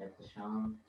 Eftersom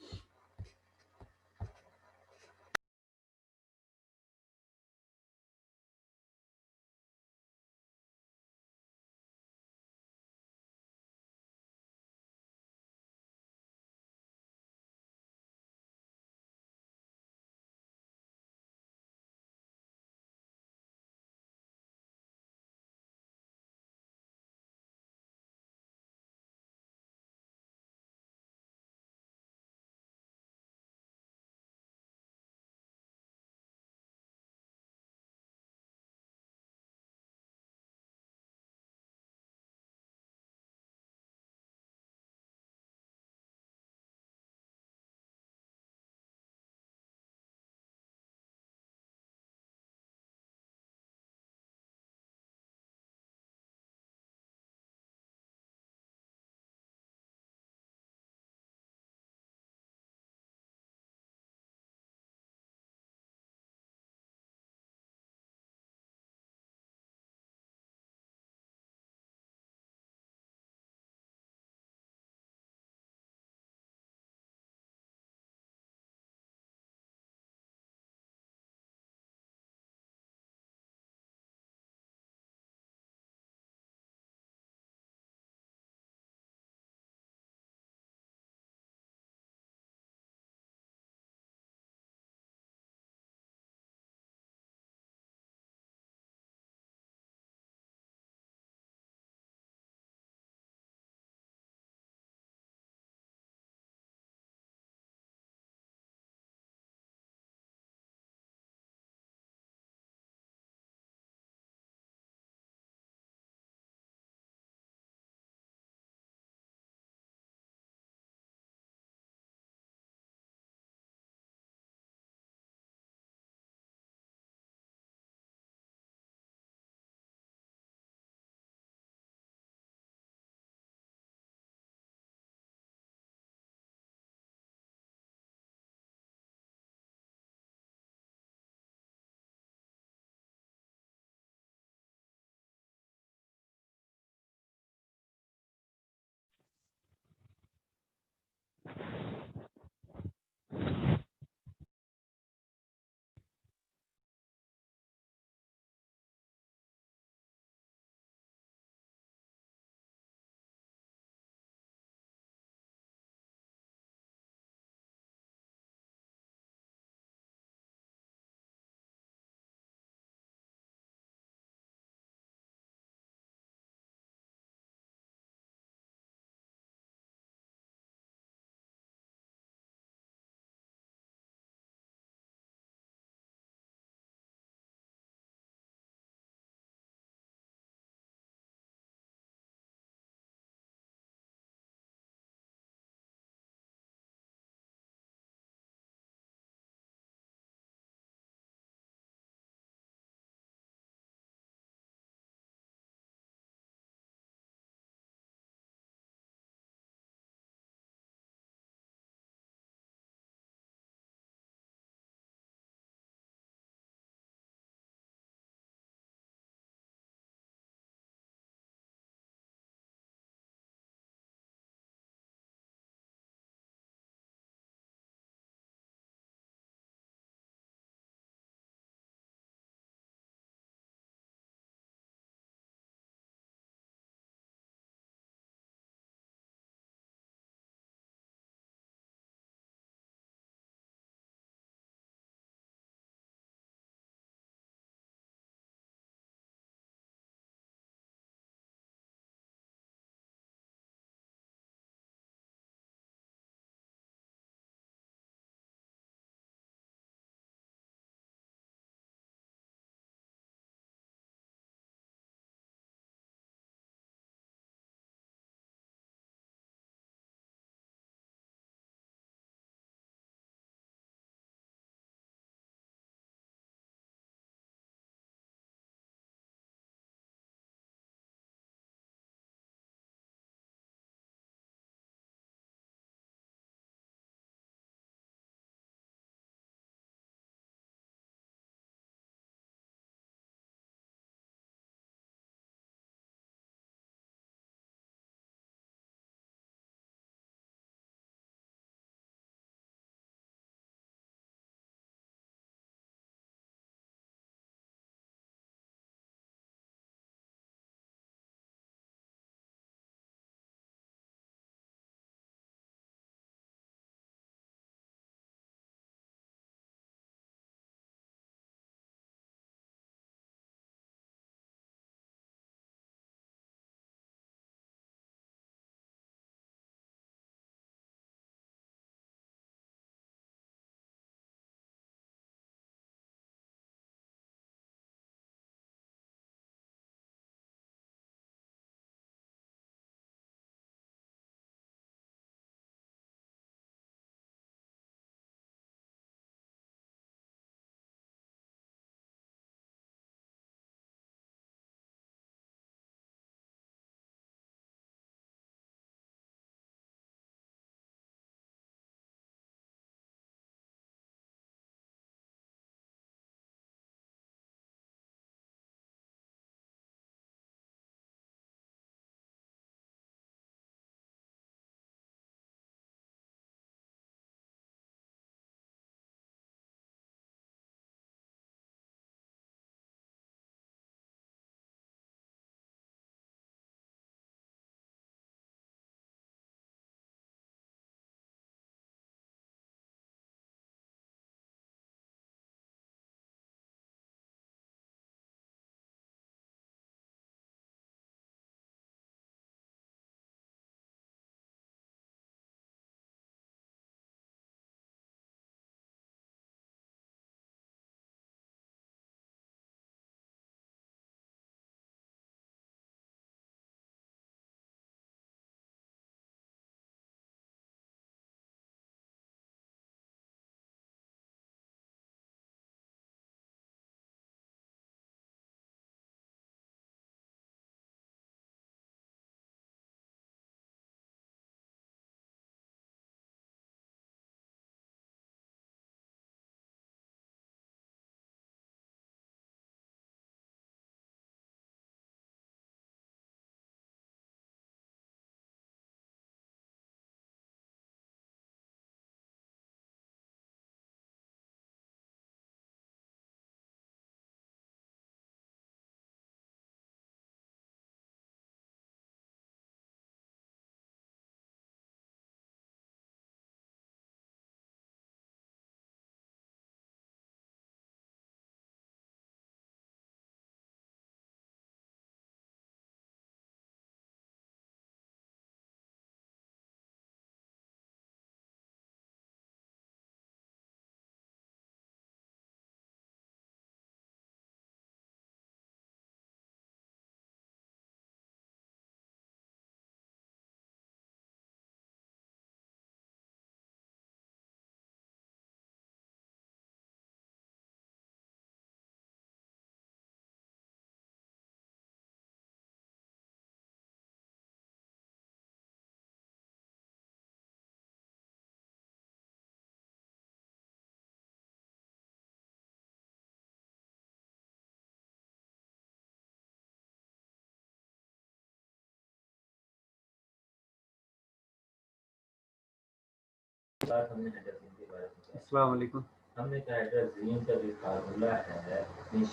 बात हमने hydrogen के बारे में किया। अस्सलाम वालेकुम। हमने कहा हाइड्रोजन का जो फार्मूला है,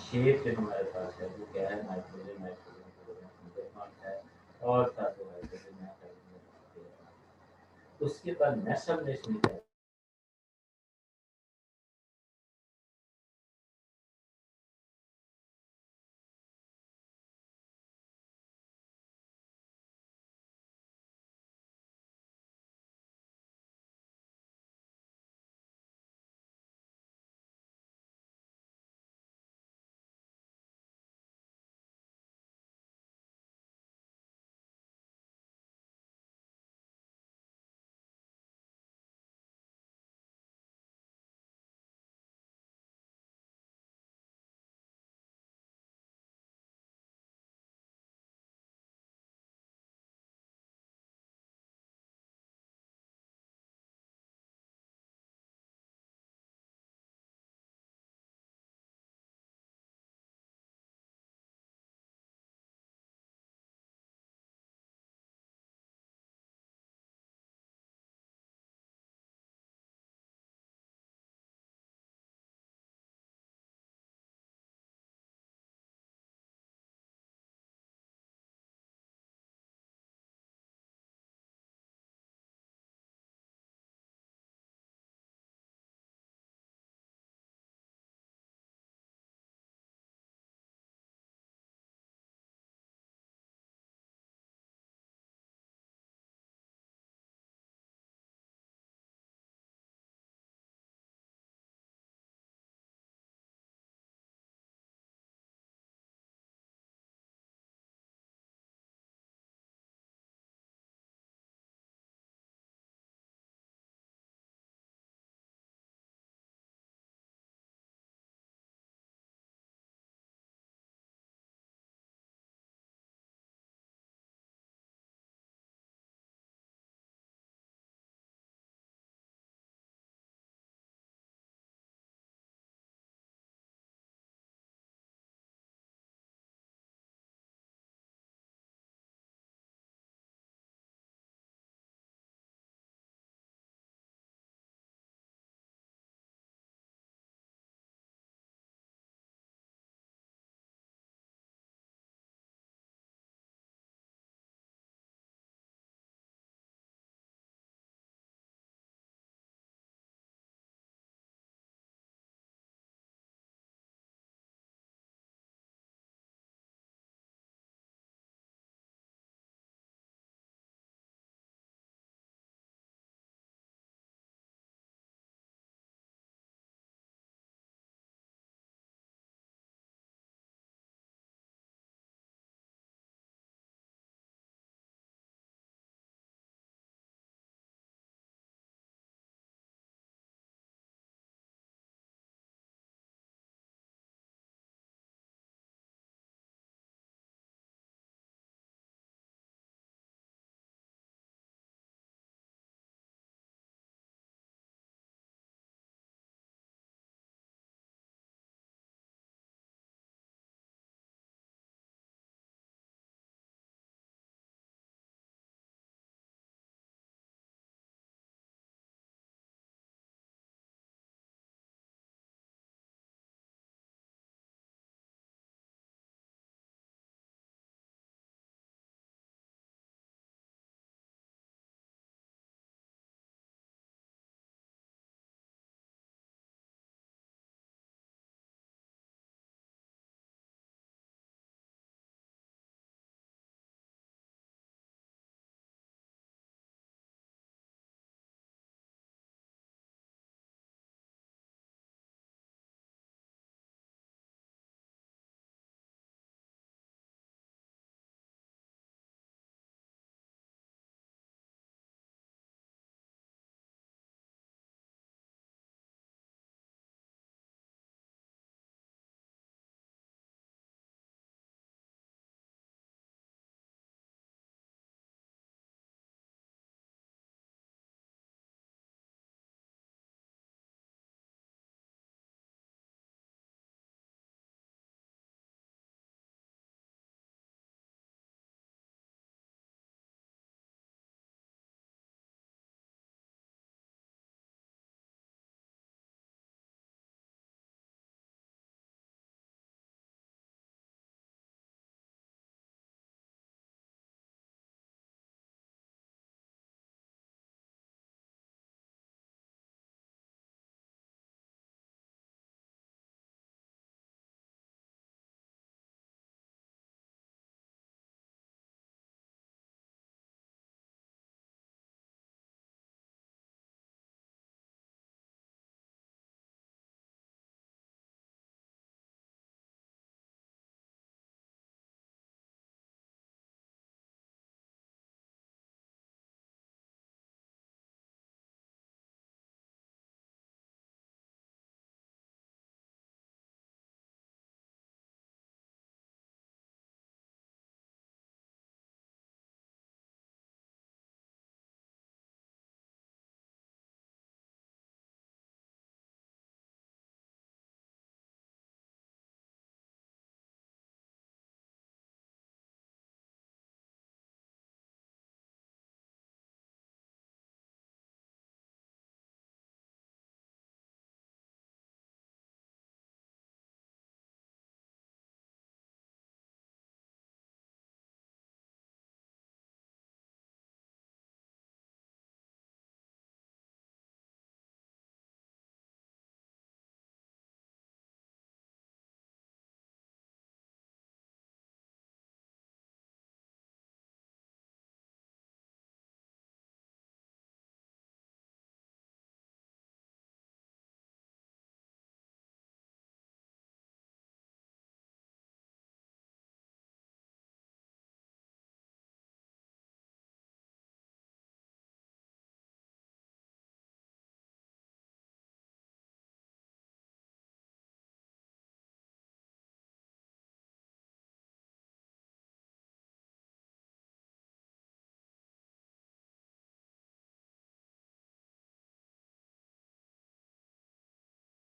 शेप जो हमारे पास है वो क्या है, नाइट्रोजन नाइट्रोजन की वजह सिंगल बॉन्ड है और साथ में हाइड्रोजन है, उसके बाद नेशनल नेशन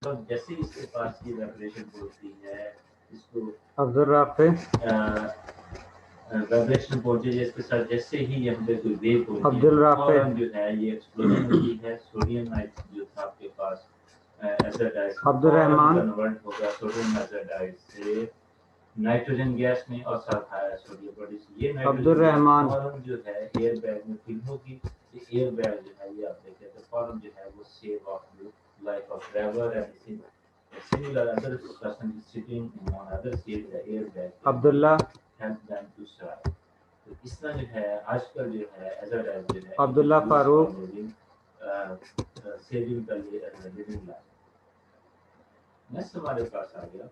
तो जैसे इसके पास ये वाइब्रेशन बोलती है इसको अब्दुल राफे वाइब्रेशन पहुंचे इसके साथ जैसे ही यहाँ पे कोई वेव होती अब्दुल राफे है जो है ये एक्सप्लोजन होती है सोडियम नाइट जो था आपके पास एसिडाइज अब्दुल रहमान कन्वर्ट होगा सोडियम एसिडाइज से नाइट्रोजन गैस में और साथ आया सोडियम प्रोड्यूस ये अब्दुल नाइट्रोजन रहमान फॉर्म जो है एयर बैग में फिल होगी एयर बैग जो है ये आप देखें तो फॉर्म जो है वो save of you life of driver and similar other person is sitting on other seat the air bag Abdullah help them to survive तो इसमें जो है आजकल जो है एसिडाइज जो है अब्दुल्ला फारूक सेविंग का लिविंग लाइफ नेक्स्ट हमारे पास आ गया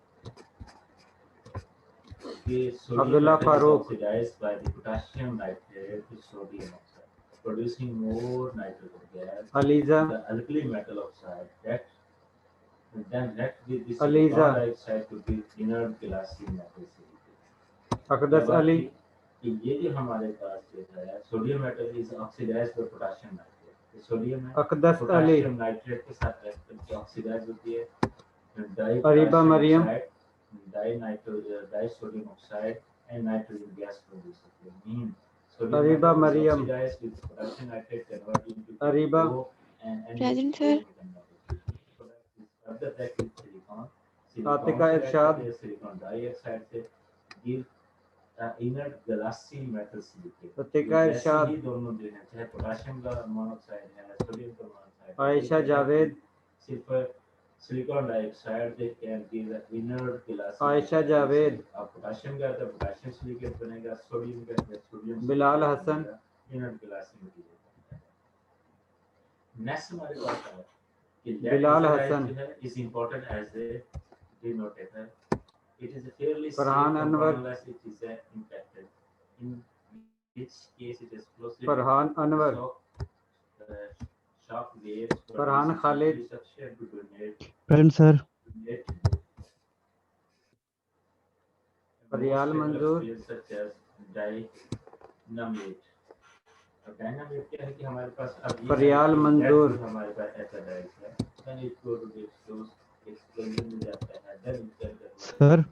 Abdullah Farooq oxidized by the potassium nitrate to sodium oxide, producing more nitrogen gas. Aliza The alkali metal oxide that then react with the Aliza silicon dioxide to be inert glassy metal silicate. Aqdas Ali कि ये जो हमारे पास जो है sodium metal is oxidised by potassium nitrate sodium है Aqdas Ali potassium nitrate के साथ रिएक्ट करके ऑक्सीडाइज होती है Areeba Maryam di sodium oxide and nitrogen gas produce होती है mean Areeba Maryam Areeba present sir Atika Irshad silicon dioxide से give inert glassy metal silicate Atika Irshad दोनों जो है चाहे पोटेशियम का मोनोऑक्साइड है सोडियम का मोनोऑक्साइड आयशा जावेद सिर्फ silicon dioxide they can give inert glassy Ayesha Javed अब पोटेशियम का तो पोटेशियम सिलिकेट बनेगा सोडियम का sodium Bilal Hasan inert glassy material next हमारे पास है कि Bilal Hasan is important as a detonator it is a fairly Farhan Anwar unless it is impacted in which case it is closely Farhan Anwar shock waves Farhan Khalid present sir Faryal मंजूर dynamite अब dynamite क्या है कि हमारे पास अब फरियाल मंजूर हमारे पास ऐसा डाइस है then it go to the explosive explosion में जाता है then it can सर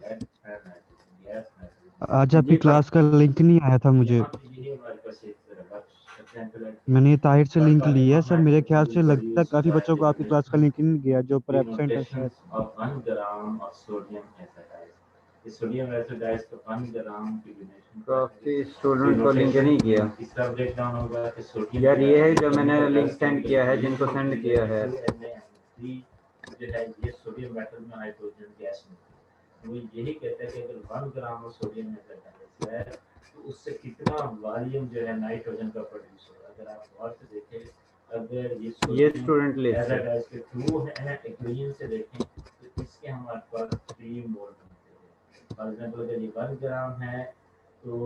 आज आपकी क्लास का लिंक नहीं आया था मुझे मैंने ताहिर से लिंक लिया है सर मेरे ख्याल से लगता है काफी बच्चों को आपकी क्लास का लिंक नहीं गया जो पर एब्सेंट है शायद सोडियम एसिडाइज का 1 ग्राम की काफी स्टूडेंट को लिंक नहीं किया इसका ब्रेकडाउन होगा कि सोडियम यार ये है जो मैंने लिंक सेंड किया है जिनको सेंड किया है जो है ये सोडियम मेटल में हाइड्रोजन गैस में वो यही कहता है कि अगर 1 ग्राम सोडियम मेटल है तो उससे कितना वॉल्यूम जो है नाइट्रोजन का प्रोड्यूस होगा अगर आप गौर से देखें अगर ये स्टूडेंट लिस्ट है इसके थ्रू है इक्वेशन से देखें तो इसके हमारे पास 3 मोल फॉर एग्जांपल अगर ये 1 ग्राम है तो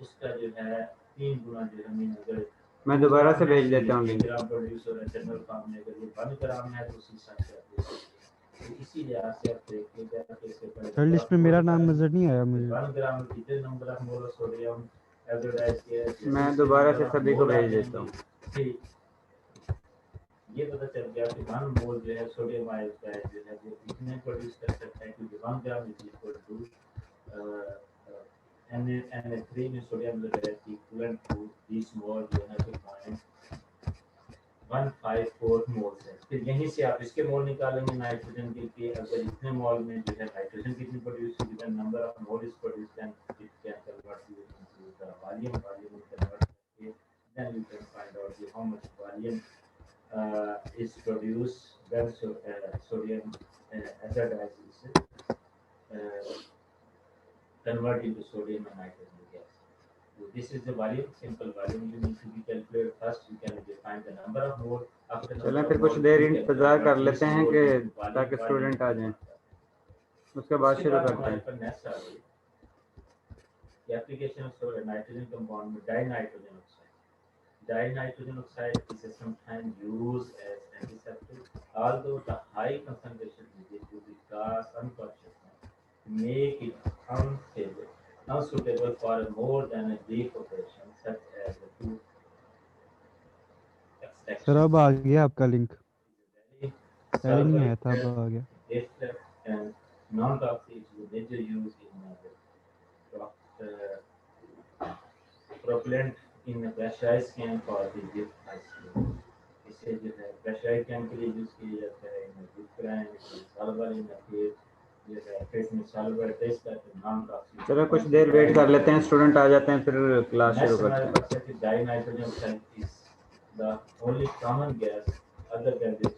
उसका जो है 3 गुना जो है मीन अगर मैं दोबारा से भेज देता हूँ लिंक ग्राम प्रोड्यूस हो रहा है जनरल फॉर्म में अगर ये 1 ग्राम है तो उसी हिसाब से आप तो इसी लिहाज से आप देखिएगा कि इसके पहले सर लिस्ट में मेरा नाम नजर नहीं आया मुझे 1 ग्राम में कितने नंबर ऑफ मोल सोडियम एसिडाइज के मैं दोबारा से सभी को भेज देता हूँ ठीक ये पता चल गया कि 1 मोल जो है सोडियम आयोडाइड जो है वो इतने प्रोड्यूस कर सकता है क्योंकि 1 gram is equal to Na3 में सोडियम जो है इक्विवेलेंट टू दिस मोल जो है तो 0.154 मोल्स है फिर यहीं से आप इसके मोल निकालेंगे नाइट्रोजन के लिए अगर इतने मोल में जो है नाइट्रोजन कितनी प्रोड्यूस होगी then number of mole is produce then it can convert to the volume convert करके then you can find out how much volume is produced when sodium acidize is convert into sodium and nitrogen gas. So this is the volume, simple volume you need to be calculated first. You can define the number of mole. After चलें फिर कुछ देर इंतजार कर लेते हैं कि ताकि student आ जाएं उसके बाद शुरू करते हैं एप्लीकेशन ऑफ नाइट्रोजन कंपाउंड में dinitrogen Dinitrogen oxide is sometimes used as antiseptic, although the high concentration needed to be gas unconsciousness make it unsuitable for more than a brief operation, such as the tooth extraction. Sir अब आ गया आपका link पहले नहीं आया था अब आ गया ester and non-toxic is a major use in propellant in pressurized can for the jet ice. इससे जो है प्रेशराइज कैन के लिए यूज किया जाता है इन डिफरेंट सॉल्वर इन फिर जो है फिर में सॉल्वर टेस्ट करके नॉन टॉक्सिक चलो कुछ देर वेट कर लेते हैं, स्टूडेंट आ जाते हैं फिर क्लास शुरू नेक्स्ट करते हमारे हैं। पास है कि dinitrogen sulphate is the only common gas other than this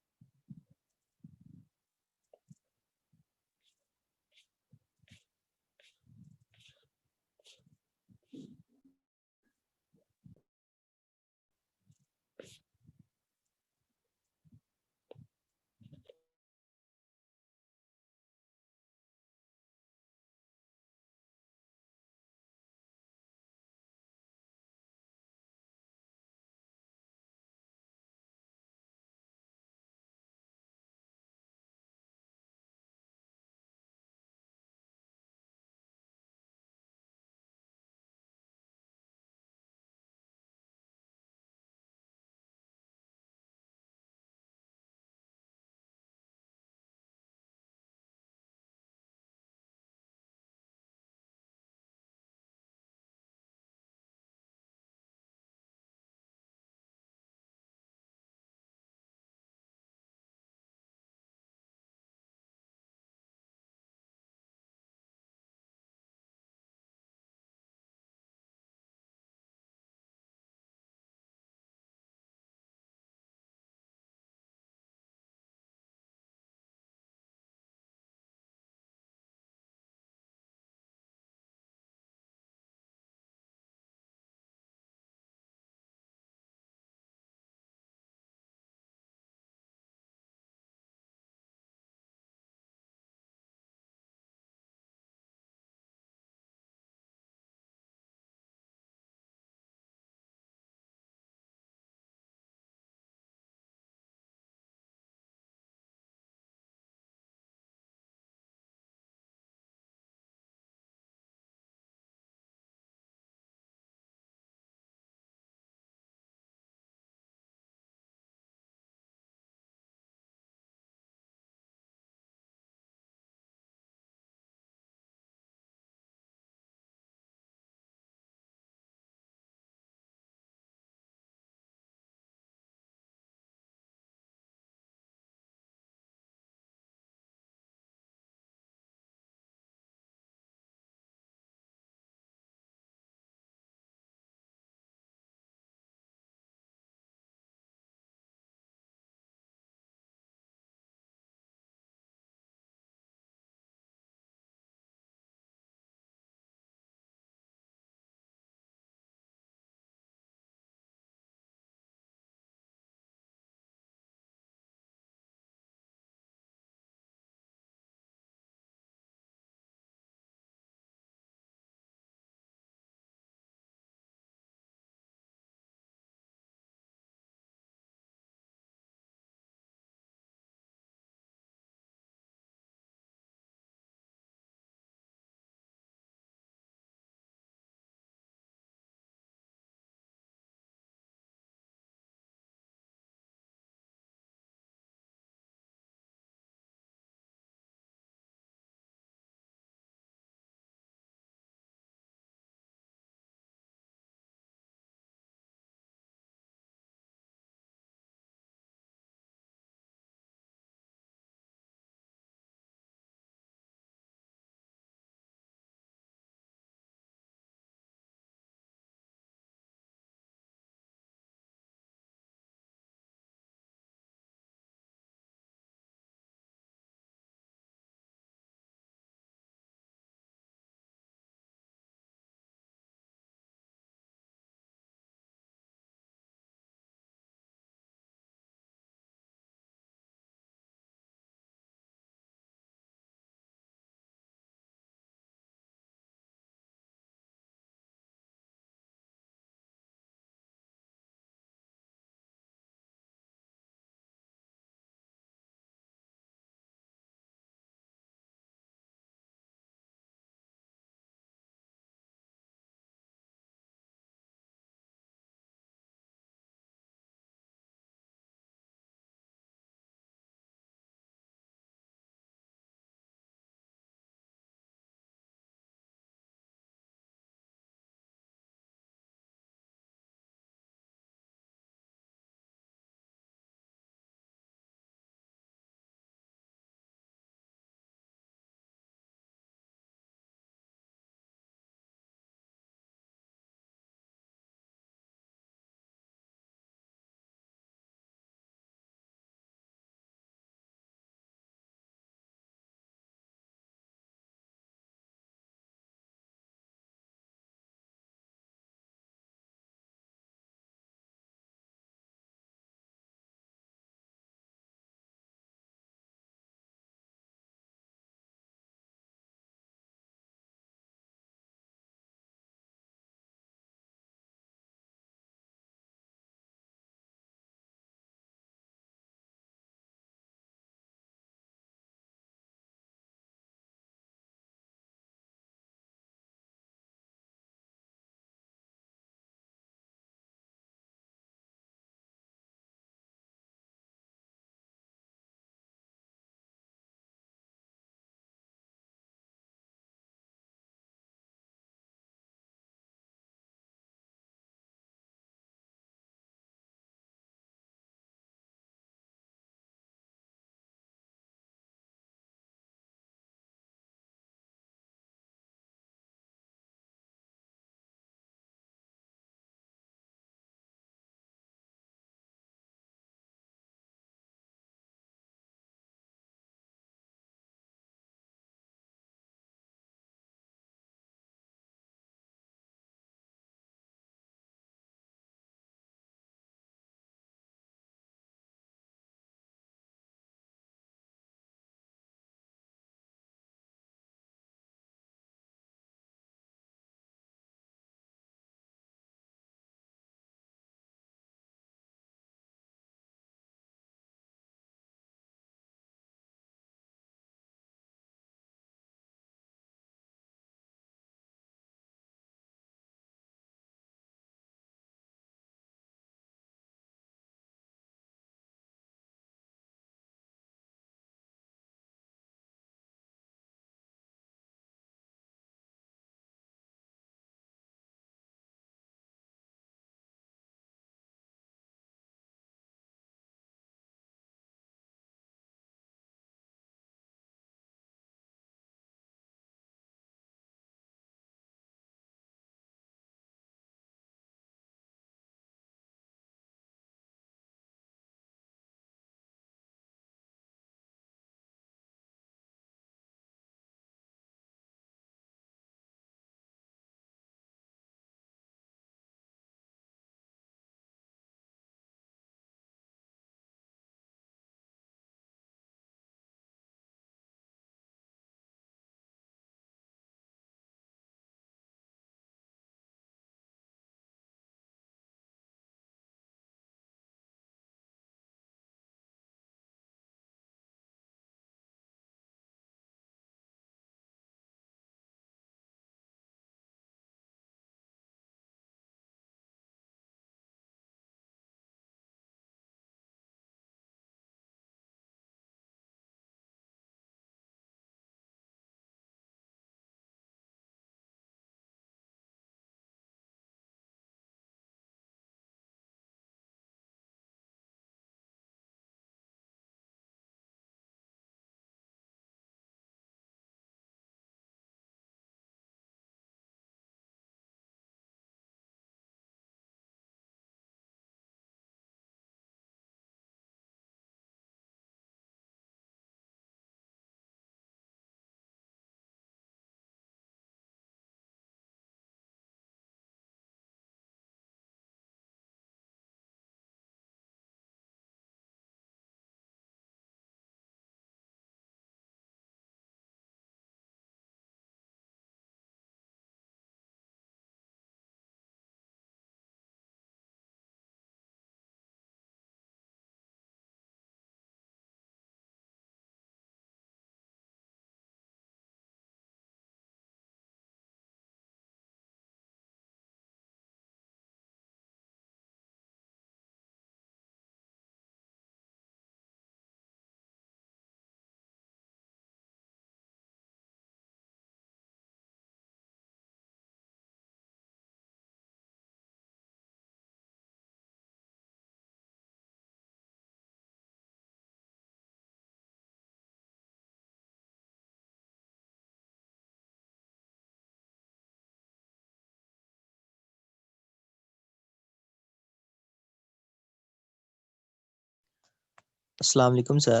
अस्सलाम वालेकुम सर।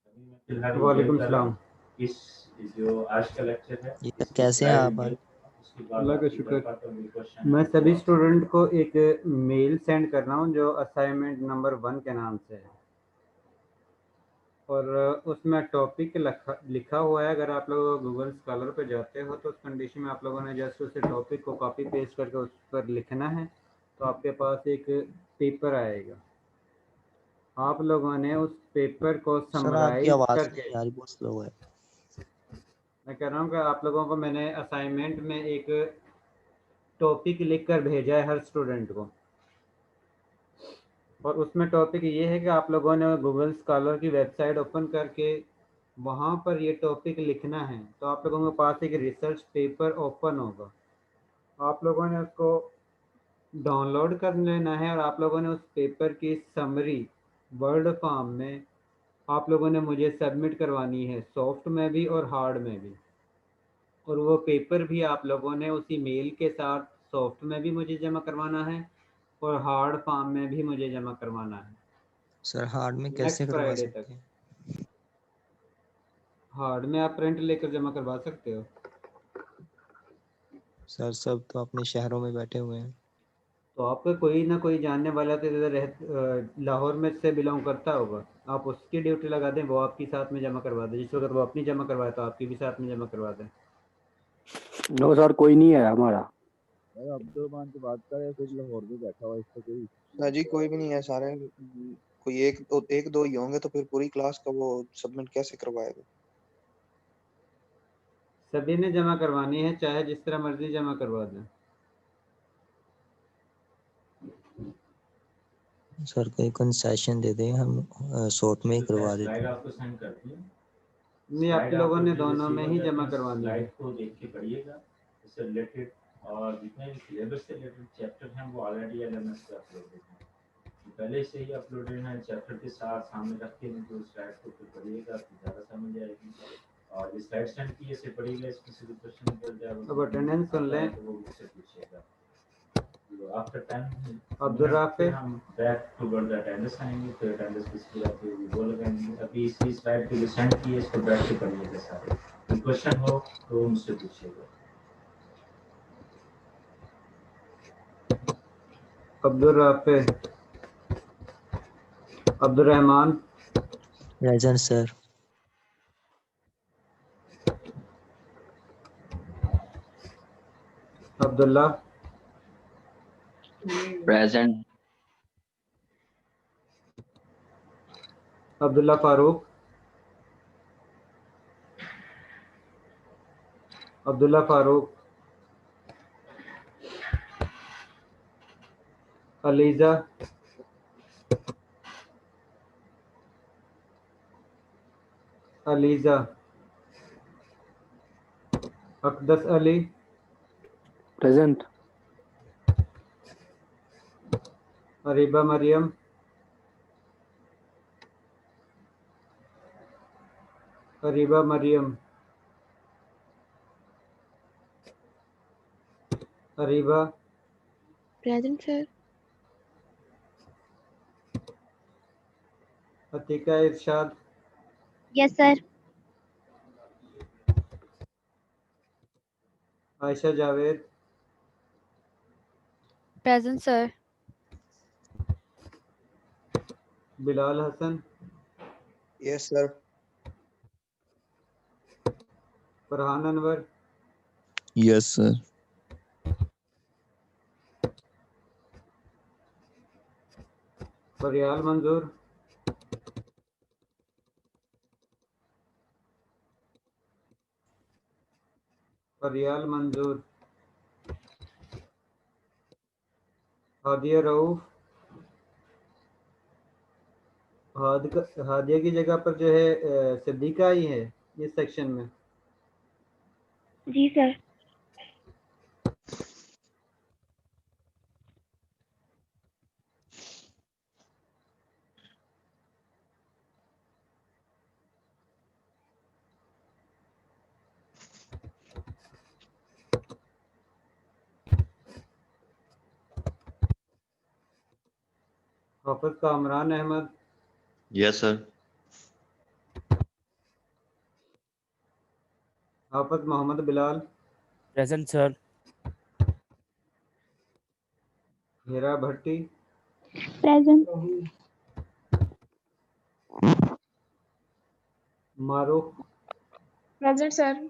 अभी मैं फिलहाल वालेकुम email कर रहा सलाम। हूँ। इस जो आज का लेक्चर है जी सर, इसकी कैसे हैं slide आप email, आज? उसके बाद अल्लाह का आपकी शुक्र। तरफ का भी क्वेश्चन मैं है वो सभी आप स्टूडेंट को एक मेल सेंड कर रहा हूँ जो असाइनमेंट नंबर 1 के नाम से है, और उसमें टॉपिक लिखा हुआ है। अगर आप लोग गूगल स्कॉलर पे जाते हो तो उस कंडीशन में आप लोगों ने जस्ट उस टॉपिक को कॉपी पेस्ट करके उस पर लिखना है, तो आपके पास एक पेपर आएगा। आप लोगों ने उस पेपर को सर आपकी समराइज आवाज़ करके, नहीं आ रही, बहुत स्लो है। मैं कह रहा हूँ कि आप लोगों को मैंने असाइनमेंट में एक टॉपिक लिख कर भेजा है हर स्टूडेंट को, और उसमें टॉपिक ये है कि आप लोगों ने गूगल स्कॉलर की वेबसाइट ओपन करके वहाँ पर ये टॉपिक लिखना है। तो आप लोगों के पास एक रिसर्च पेपर ओपन होगा, आप लोगों ने उसको डाउनलोड कर लेना है, और आप लोगों ने उस पेपर की समरी वर्ड फॉर्म में आप लोगों ने मुझे सबमिट करवानी है, सॉफ्ट में भी और हार्ड में भी। और वो पेपर भी आप लोगों ने उसी मेल के साथ सॉफ्ट में भी मुझे जमा करवाना है और हार्ड फॉर्म में भी मुझे जमा करवाना है सर हार्ड में कैसे नेक्स्ट करवा फ्राइडे तक। सकते हैं? हार्ड में आप प्रिंट लेकर जमा करवा सकते हो। सर सब तो अपने शहरों में बैठे हुए हैं। तो आपका कोई ना कोई जानने वाला तो इधर लाहौर में से बिलोंग करता होगा, आप उसकी ड्यूटी लगा दें, वो आपकी साथ में जमा करवा दे। जिस वक्त वो अपनी जमा करवाए तो आपकी भी साथ में जमा करवा दें। नो सर, कोई नहीं है हमारा। अब्दुलरहमान की बात करें, कुछ लाहौर में बैठा हुआ, इससे कोई ना जी, कोई भी नहीं है, सारे कोई एक दो ही होंगे, तो फिर पूरी क्लास का वो सबमिट कैसे करवाएगा? सभी ने जमा करवानी है, चाहे जिस तरह मर्जी जमा करवा दें। सर कोई कंसेशन दे दें, हम शॉर्ट में ही करवा देते स्लाइड हैं। आपको सेंड करती है। नहीं, आप स्लाइड लोगों आपको ने अपने दोनों में रिसीवर ही करते जमा हैं, करवानी है। स्लाइड को देख के पढ़िएगा, इससे रिलेटेड और जितने भी सिलेबस से रिलेटेड चैप्टर हैं वो ऑलरेडी एलएमएस पे अपलोडेड हैं, पहले से ही अपलोडेड हैं। चैप्टर के साथ सामने रख के जो स्लाइड को फिर पढ़िएगा तो ज़्यादा समझ आएगी। और ये स्लाइड स्टैंड की ऐसे पढ़िएगा, इसमें से भी क्वेश्चन निकल जाए, अब अटेंडेंस सुन लें। तो वो मुझसे पूछिएगा। आफ्टर 10 अब्दुल राफे, हम बैक टू वर्ड अटेंडेंस आएंगे, तो अटेंडेंस किसकी रहती है वो लगाएंगे। अभी इसी स्लाइड पे जो सेंड की है इसको बैठ के पढ़िएगा सारे, कोई क्वेश्चन हो तो मुझसे पूछिएगा। Abdul Rafay, Abdul Rahman, present sir. Abdullah, present. Abdullah Farooq, Abdullah Farooq, Aliza, Aliza, Aqdas Ali, present. Areeba Maryam, Areeba Maryam, Areeba, Present, sir. Atika Irshad, Yes, sir. Ayesha Javed, Present, sir. Bilal Hasan, yes sir. Farhan Anwar, yes sir. Faryal Manzoor, Faryal मंजूर, हादिया रऊफ। हादिया की जगह पर जो है सिद्दीका आई है इस सेक्शन में। जी sir. Hafiz Kamran Ahmed, yes sir. Hafiz Mohammad Bilal, present sir. Hira Bhatti, present. Maroof, present sir.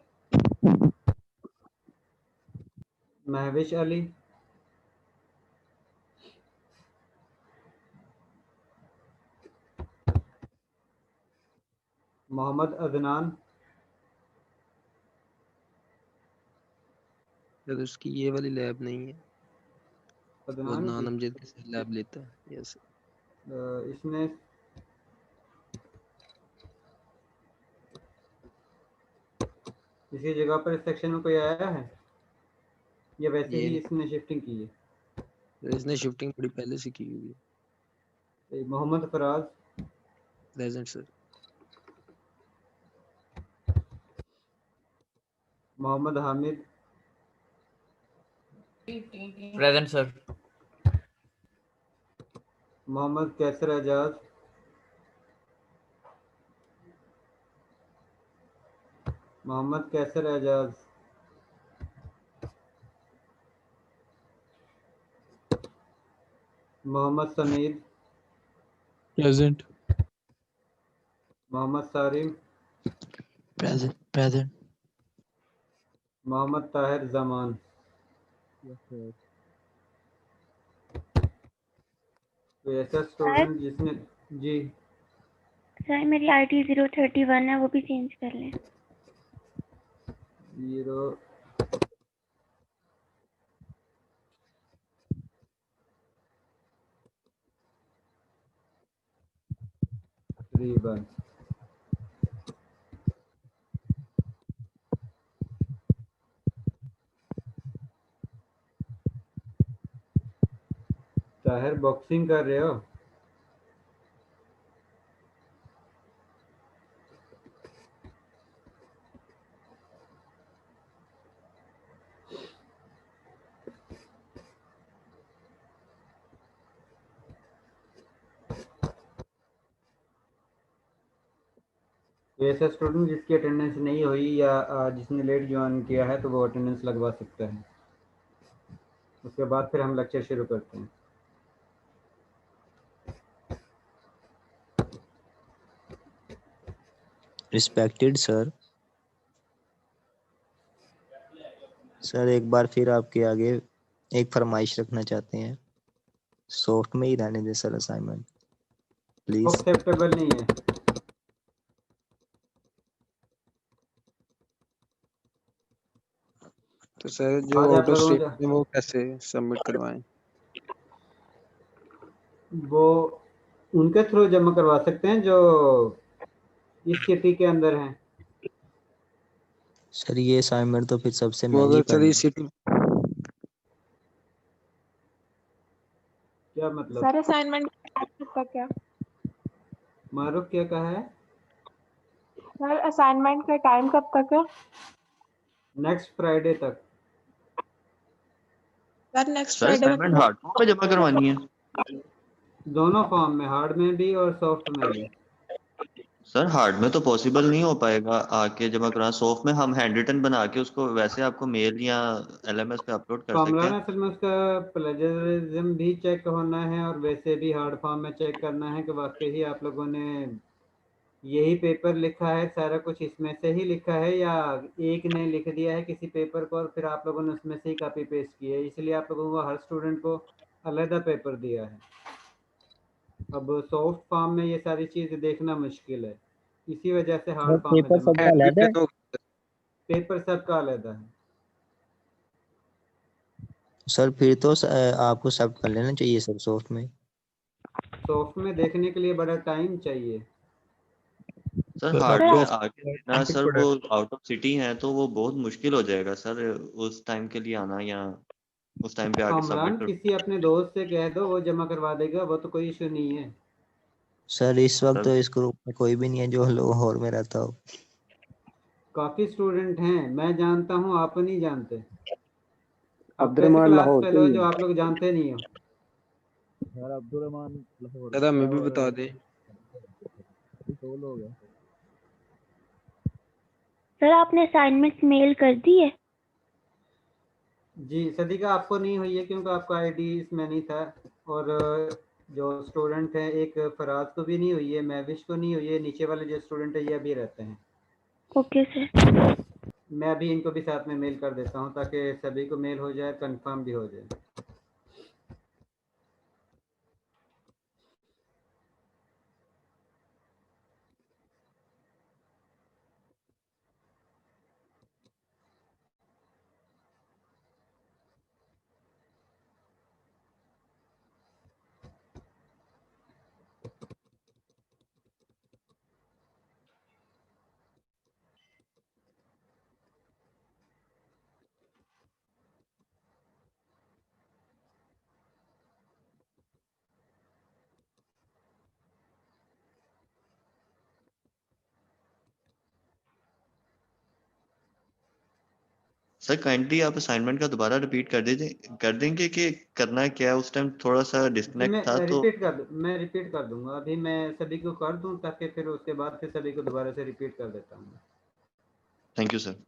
Mahwish Ali, Mohammad Adnan, sir उसकी ये वाली लैब नहीं है, वो अदनान की नानमजीद की लैब लेता है। यस इसने इसी जगह पर इस सेक्शन में कोई आया है या वैसे ये ही नहीं, इसने शिफ्टिंग की है? इसने शिफ्टिंग थोड़ी पहले से की हुई है। Mohammad Faraz, present sir. Mohammad Hamid, present sir. Mohammad Qaiser Ejaz, Mohammad Qaiser Ejaz, Mohammad Sameed, present. Mohammad Sarim, present. Mohammad Tahir Zaman. Yes sir. तो ऐसा सर स्टूडेंट जिसने जी सर मेरी IT 031 है, वो भी चेंज कर लें। 0 3 ताहिर बॉक्सिंग कर रहे हो? तो ऐसा स्टूडेंट जिसकी अटेंडेंस नहीं हुई या जिसने लेट ज्वाइन किया है तो वो अटेंडेंस लगवा सकता है। उसके बाद फिर हम लेक्चर शुरू करते हैं। Respected sir. सर एक बार फिर आपके आगे एक फरमाइश रखना चाहते हैं, सॉफ्ट में ही रहने दें सर असाइनमेंट प्लीज। एक्सेप्टेबल नहीं है। तो सर जो आज आप आउट ऑफ लोगों स्टेट का है वो कैसे सबमिट करवाएं? वो उनके थ्रू जमा करवा सकते हैं जो इस सिटी के अंदर हैं। सर ये असाइनमेंट तो फिर सबसे वो महंगी अगर सर पड़नी इस है। सिटी क्या मतलब? सर असाइनमेंट का क्या? मारूफ क्या कहा है? सर असाइनमेंट का टाइम कब तक है? नेक्स्ट फ्राइडे तक। Sir next sir Friday assignment hard copy पे जमा करवानी है? दोनों फॉर्म में, हार्ड में भी और सॉफ्ट में भी। सर हार्ड में तो पॉसिबल नहीं हो पाएगा आके जमा करना। सॉफ्ट में हम हैंड रिटन बना के उसको वैसे आपको मेल या LMS पे अपलोड कर सकते कामरान हैं। असल में उसका प्लेजरिज्म भी चेक होना है और वैसे भी हार्ड फॉर्म में चेक करना है कि वाकई ही आप लोगों ने यही पेपर लिखा है, सारा कुछ इसमें से ही लिखा है, या एक ने लिख दिया है किसी पेपर को और फिर आप लोगों ने उसमें से ही कॉपी पेस्ट किया है। इसलिए आप लोगों को हर स्टूडेंट को अलग पेपर दिया है। अब सॉफ्ट फॉर्म में ये सारी चीज़ देखना मुश्किल है, इसी वजह से हार्ड फॉर्म में पेपर जमा सबका अलग है। पेपर सबका अलग है। सर फिर तो आपको सब कर लेना चाहिए सर सॉफ्ट में। सॉफ्ट में देखने के लिए बड़ा टाइम चाहिए। सर हार्ड में आके देना सर, वो आउट ऑफ सिटी है तो वो बहुत मुश्किल हो जाएगा सर उस टाइम के लिए आना या उस टाइम पे आके कामरान सबमिट कर। किसी अपने दोस्त से कह दो, वो जमा करवा देगा, वो तो कोई इशू नहीं है। सर इस वक्त सर तो इस ग्रुप में कोई भी नहीं है जो लाहौर में रहता हो। काफी स्टूडेंट हैं, मैं जानता हूँ, आप नहीं जानते। अब कैसे अब्दुर्रहमान क्लास लाहौर फेलो से ही जो है। आप लोग जानते नहीं हो? सर अब्दुल रहमान लाहौर दादा से मैं भी और बता दे। 2 लोग हैं। सर आपने असाइनमेंट्स मेल कर दी है? जी सदिका आपको नहीं हुई है क्योंकि आपका आईडी इसमें नहीं था, और जो स्टूडेंट है एक फराज को भी नहीं हुई है, महविश को नहीं हुई है, नीचे वाले जो स्टूडेंट है ये अभी रहते हैं। Okay sir. मैं अभी इनको भी साथ में मेल कर देता हूँ ताकि सभी को मेल हो जाए, कंफर्म भी हो जाए। सर काइंडली आप असाइनमेंट का दोबारा रिपीट कर देंगे कि करना क्या है। उस टाइम थोड़ा सा जी डिस्कनेक्ट था मैं तो। रिपीट कर दूंगा, अभी मैं सभी को कर दूं ताकि फिर उसके बाद फिर सभी को दोबारा से रिपीट कर देता हूँ। Thank you sir.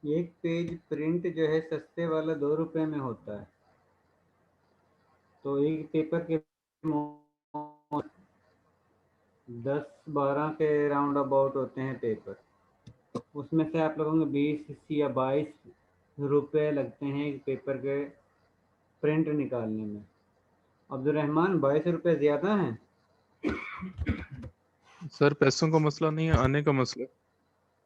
एक पेज प्रिंट जो है सस्ते वाला 2 रुपए में होता है, तो एक पेपर के 10-12 के राउंड अबाउट होते हैं पेपर, उसमें से आप लोगों को 20 या 22 रुपए लगते हैं एक पेपर के प्रिंट निकालने में। अब्दुलरहमान 22 रुपए ज़्यादा हैं? सर पैसों का मसला नहीं है, आने का मसला है।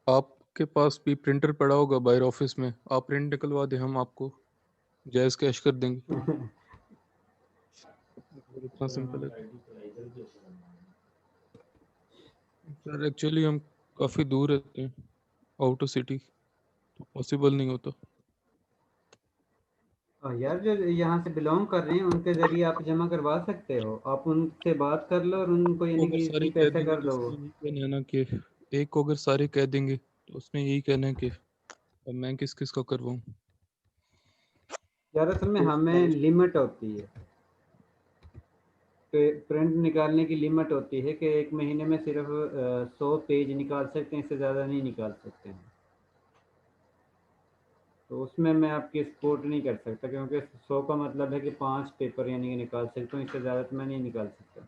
आपके पास भी प्रिंटर पड़ा होगा बाहर ऑफिस में, आप प्रिंट निकलवा दें, हम आपको जायज़ कैश कर देंगे। इतना सिंपल है सर। एक्चुअली हम काफ़ी दूर रहते हैं, आउट ऑफ सिटी, तो पॉसिबल नहीं होता। यार जो यहाँ से बिलोंग कर रहे हैं उनके ज़रिए आप जमा करवा सकते हो, आप उनसे बात कर लो और उनको वो यानी अगर कि सारे इजी कह पैसे देंगे कर तो दो। उसमें यही कहना है ना कि एक को अगर सारे कह देंगे तो उसमें यही कहना है कि अब मैं किस किस का करवाऊँ। यार असल में तो हमें लिमिट होती है, प्रिंट निकालने की लिमिट होती है कि एक महीने में सिर्फ 100 पेज निकाल सकते हैं, इससे ज़्यादा नहीं निकाल सकते हैं। तो उसमें मैं आपकी सपोर्ट नहीं कर सकता क्योंकि 100 का मतलब है कि 5 पेपर यानी कि निकाल सकता हूँ, इससे ज़्यादा तो मैं नहीं निकाल सकता।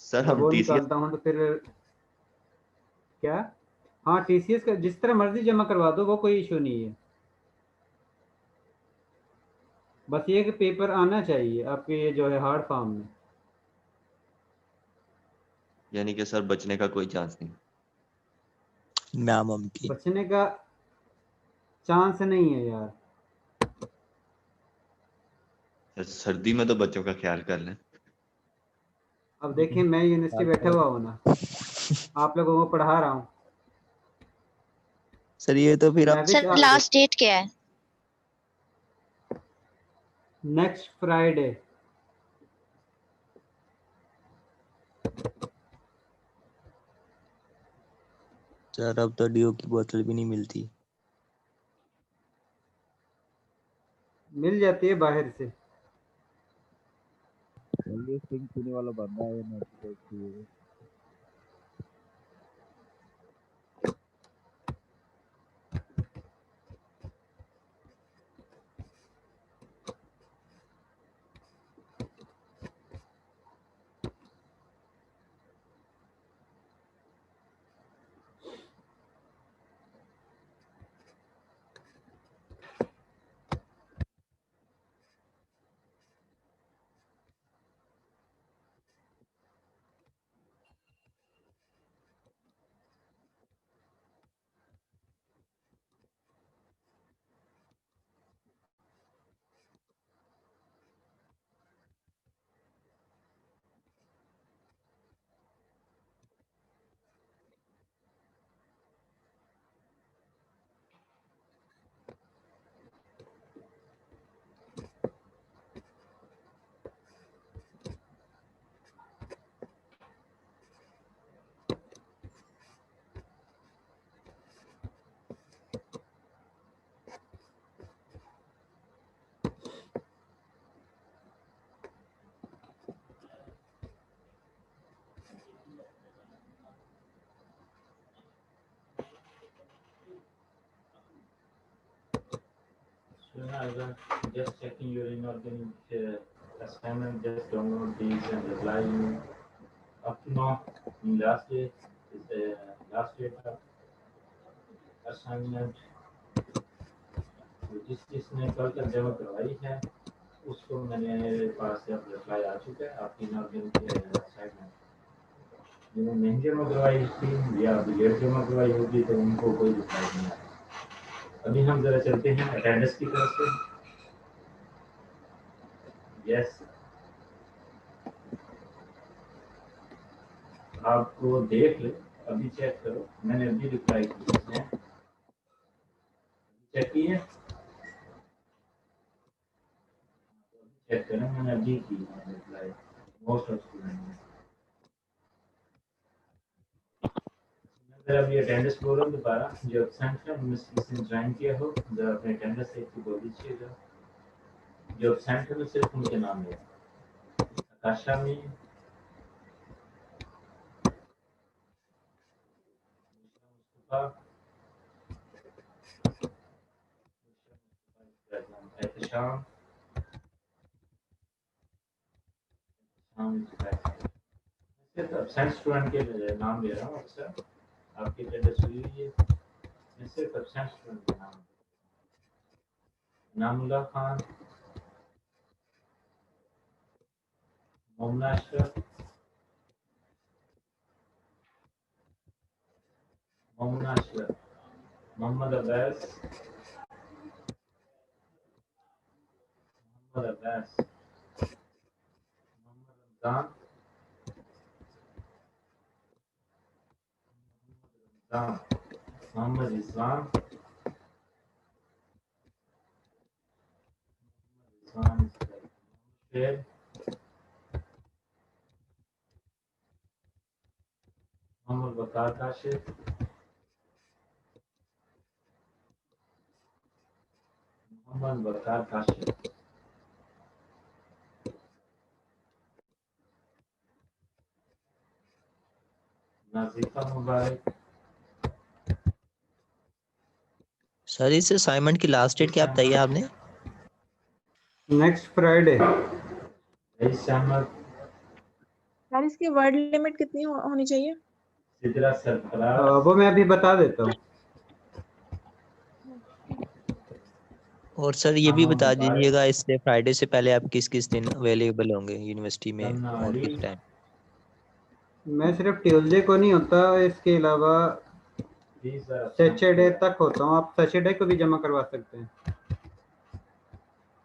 सर जब हम वो टीसीएस। निकालता हूँ तो फिर क्या, हाँ टीसीएस का जिस तरह मर्जी जमा करवा दो, वो कोई इशू नहीं है, बस ये कि पेपर आना चाहिए आपके ये जो है हार्ड फॉर्म में। यानी कि सर बचने का कोई चांस नहीं। नामुमकिन। बचने का चांस नहीं है यार। सर सर्दी में तो बच्चों का ख्याल कर लें। अब देखिए मैं यूनिवर्सिटी बैठा हुआ हूँ ना, आप लोगों को पढ़ा रहा हूँ। सर ये तो फिर आप मैं भी सर लास्ट डेट क्या है? Next Friday. सर अब तो ड्यू की बोतल भी नहीं मिलती। मिल जाती है बाहर से। ये सिंह पीने वाला बंदा है ना, तो चाहिए। आएगा just checking your inorganic assignment, just download these and reply you up to now in last day is the last date of assignment. जिसने कल तक जमा करवाई है उसको मेरे पास से अब रिप्लाई आ चुका है आपकी इनऑर्गेनिक असाइनमेंट। जिन्होंने नहीं जमा करवाई थी या लेट जमा करवाई होगी तो उनको कोई रिप्लाई नहीं आया। अभी हम जरा चलते हैं अटेंडेंस की तरफ से। यस, आपको देख ले, अभी चेक करो, मैंने अभी रिप्लाई की है, चेक किए, चेक करें, मैंने अभी की है रिप्लाई मोस्ट ऑफ स्टूडेंट ने। अभी अटेंडेंस बोल रहा हूँ दोबारा, जो एब्सेंट है जिसने ज्वाइन किया हो जरा अपने अटेंडेंस एक को बोल दीजिएगा। जो एब्सेंट है सिर्फ उनके नाम है। आकाशा में, एहतशाम, सिर्फ एब्सेंट स्टूडेंट के नाम ले रहा हूँ अक्सर आपकी अटेंडेंस हुई है, मैं सिर्फ एब्सेंट स्टूडेंट के नाम। नामुल्लाह खान, मोमना अशरफ, मोमना अशरफ, मोहम्मद अब्बास, मोहम्मद अब्बास, मोहम्मद रमजान, मोहम्मद इस्लाम, शेर, मोहम्मद वकार काशिफ, मोहम्मद वकार काशिफ, नाजिफा मुबारक। सर इस असाइनमेंट की लास्ट डेट क्या बताई आपने? Next Friday. यार इसकी वर्ड लिमिट कितनी होनी चाहिए? वो मैं अभी बता देता हूँ। और सर ये भी बता दीजिएगा इससे फ्राइडे से पहले आप किस किस दिन अवेलेबल होंगे यूनिवर्सिटी में और किस टाइम? मैं सिर्फ ट्यूसडे को नहीं होता, इसके अलावा सैटरडे तक होता हूँ। आप सैटरडे को भी जमा करवा सकते हैं।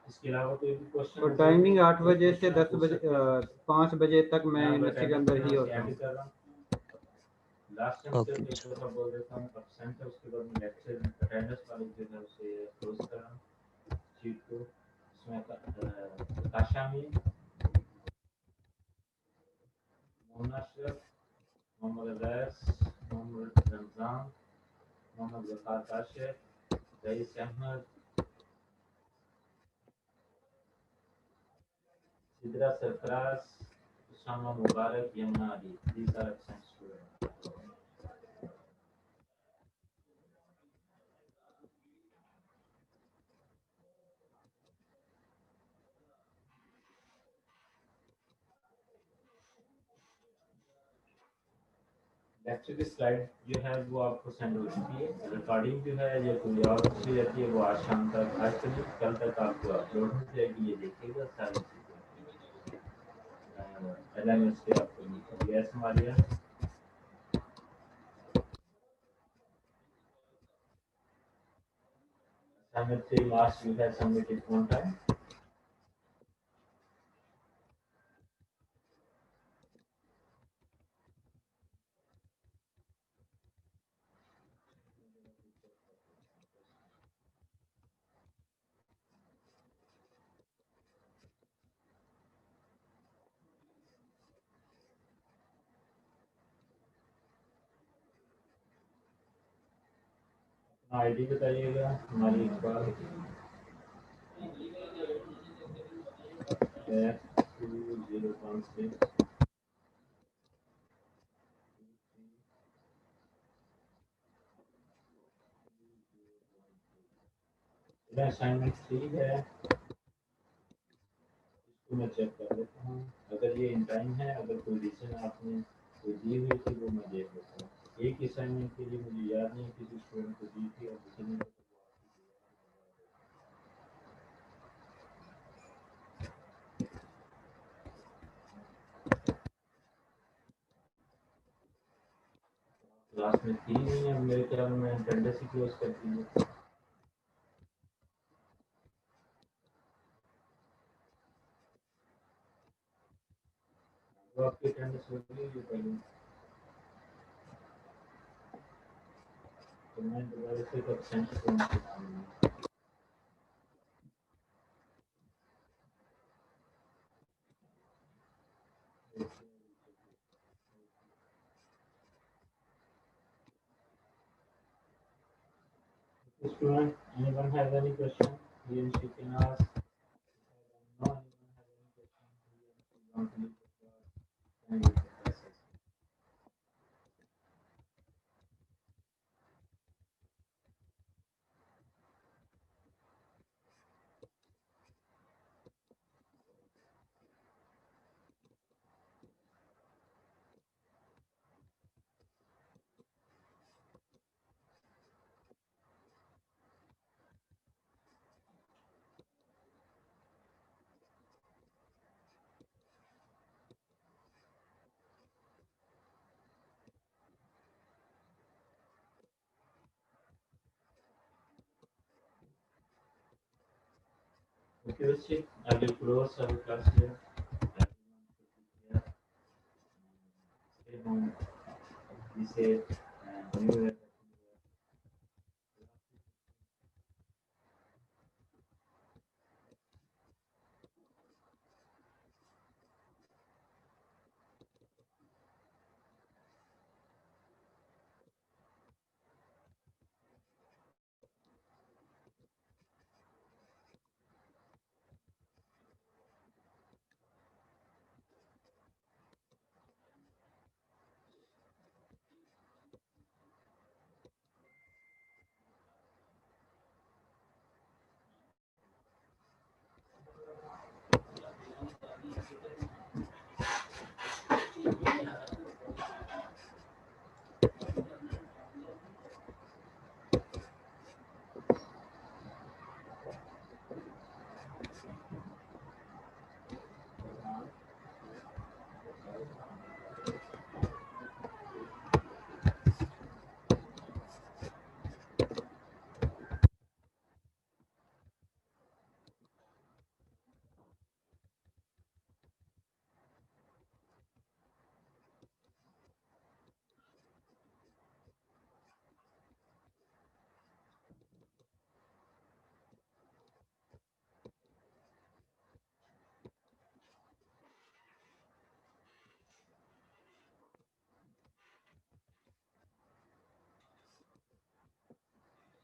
इसके अलावा कोई भी क्वेश्चन? और टाइमिंग 8 बजे से 10 बजे 5 बजे तक मैं यूनिवर्सिटी के अंदर ही होता हूँ। लास्ट टाइम सिर्फ एक चौथा बोल देता हूँ, एब्सेंट है उसके बाद में लेक्चर अटेंडेंस वाली जो है उसे क्लोज कर रहा हूँ शीट को। इसमें काशा में, Mohammad Ashraf, Mohammad Abbas, Mohammad Ramzan, Mohammad Waqar Kashif, Rais Ahmed, Sidra Sarfaraz, Usama Mubarak, Yamuna Ali. These are absent students. Lecture की स्लाइड जो है वो आपको सेंड हो चुकी है। रिकॉर्डिंग जो है या कोई और चीज़ रहती है वो आज शाम तक, आज से नहीं कल तक आपको अपलोड हो जाएगी। ये देखिएगा सारी चीज़ें। एलएमएस पे आपको yes Maria assignment 3 marks you have submitted on time. ID बताइएगा हमारी इकबाल 2056। असाइनमेंट 3 है, इसको मैं चेक कर लेता हूँ। अगर ये इन टाइम है, अगर कोई रीजन आपने कोई दी हुई थी वो मैं देख लेता हूँ। एक असाइनमेंट के लिए मुझे याद नहीं है किसी स्टूडेंट को दी थी और किसी ने क्लास में थी नहीं है। मेरे ख्याल में अटेंडेंस ही क्लोज कर दीजिए। तो आपकी अटेंडेंस हो गई है पहले, तो मैं दोबारा से एब्सेंट को नाम student, anyone have any question? Here she can ask. No, anyone have any question? Here she want to leave the class. Can you ask? Okay, let's see. I will close our class here. Stay home. Be safe. And New Year.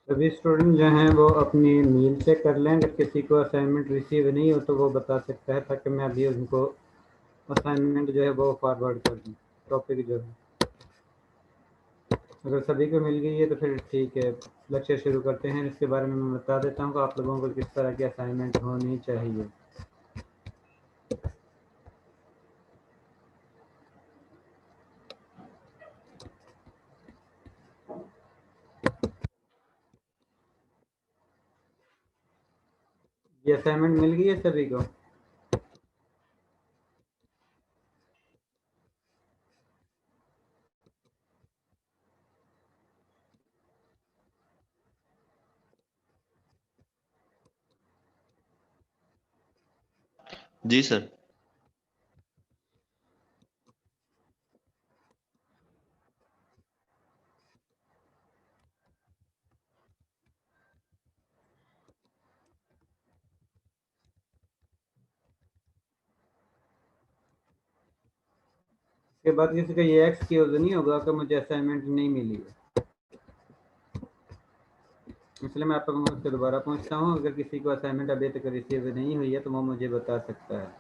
सभी student जो हैं वो अपनी mail से कर लें। अगर किसी को असाइनमेंट रिसीव नहीं हो तो वो बता सकता है, ताकि मैं अभी उनको असाइनमेंट जो है वो फॉरवर्ड कर दूँ। टॉपिक जो है अगर सभी को मिल गई है तो फिर ठीक है, लेक्चर शुरू करते हैं। इसके बारे में मैं बता देता हूँ कि आप लोगों को किस तरह की असाइनमेंट होनी चाहिए। ये असाइनमेंट मिल गई है सभी को? जी सर। इसके बाद किसी का ये एक्सक्यूज नहीं होगा कि मुझे असाइनमेंट नहीं मिली है, इसलिए मैं आप लोगों से दोबारा पूछता हूँ। अगर किसी को असाइनमेंट अभी तक रिसीव नहीं हुई है तो वो मुझे बता सकता है।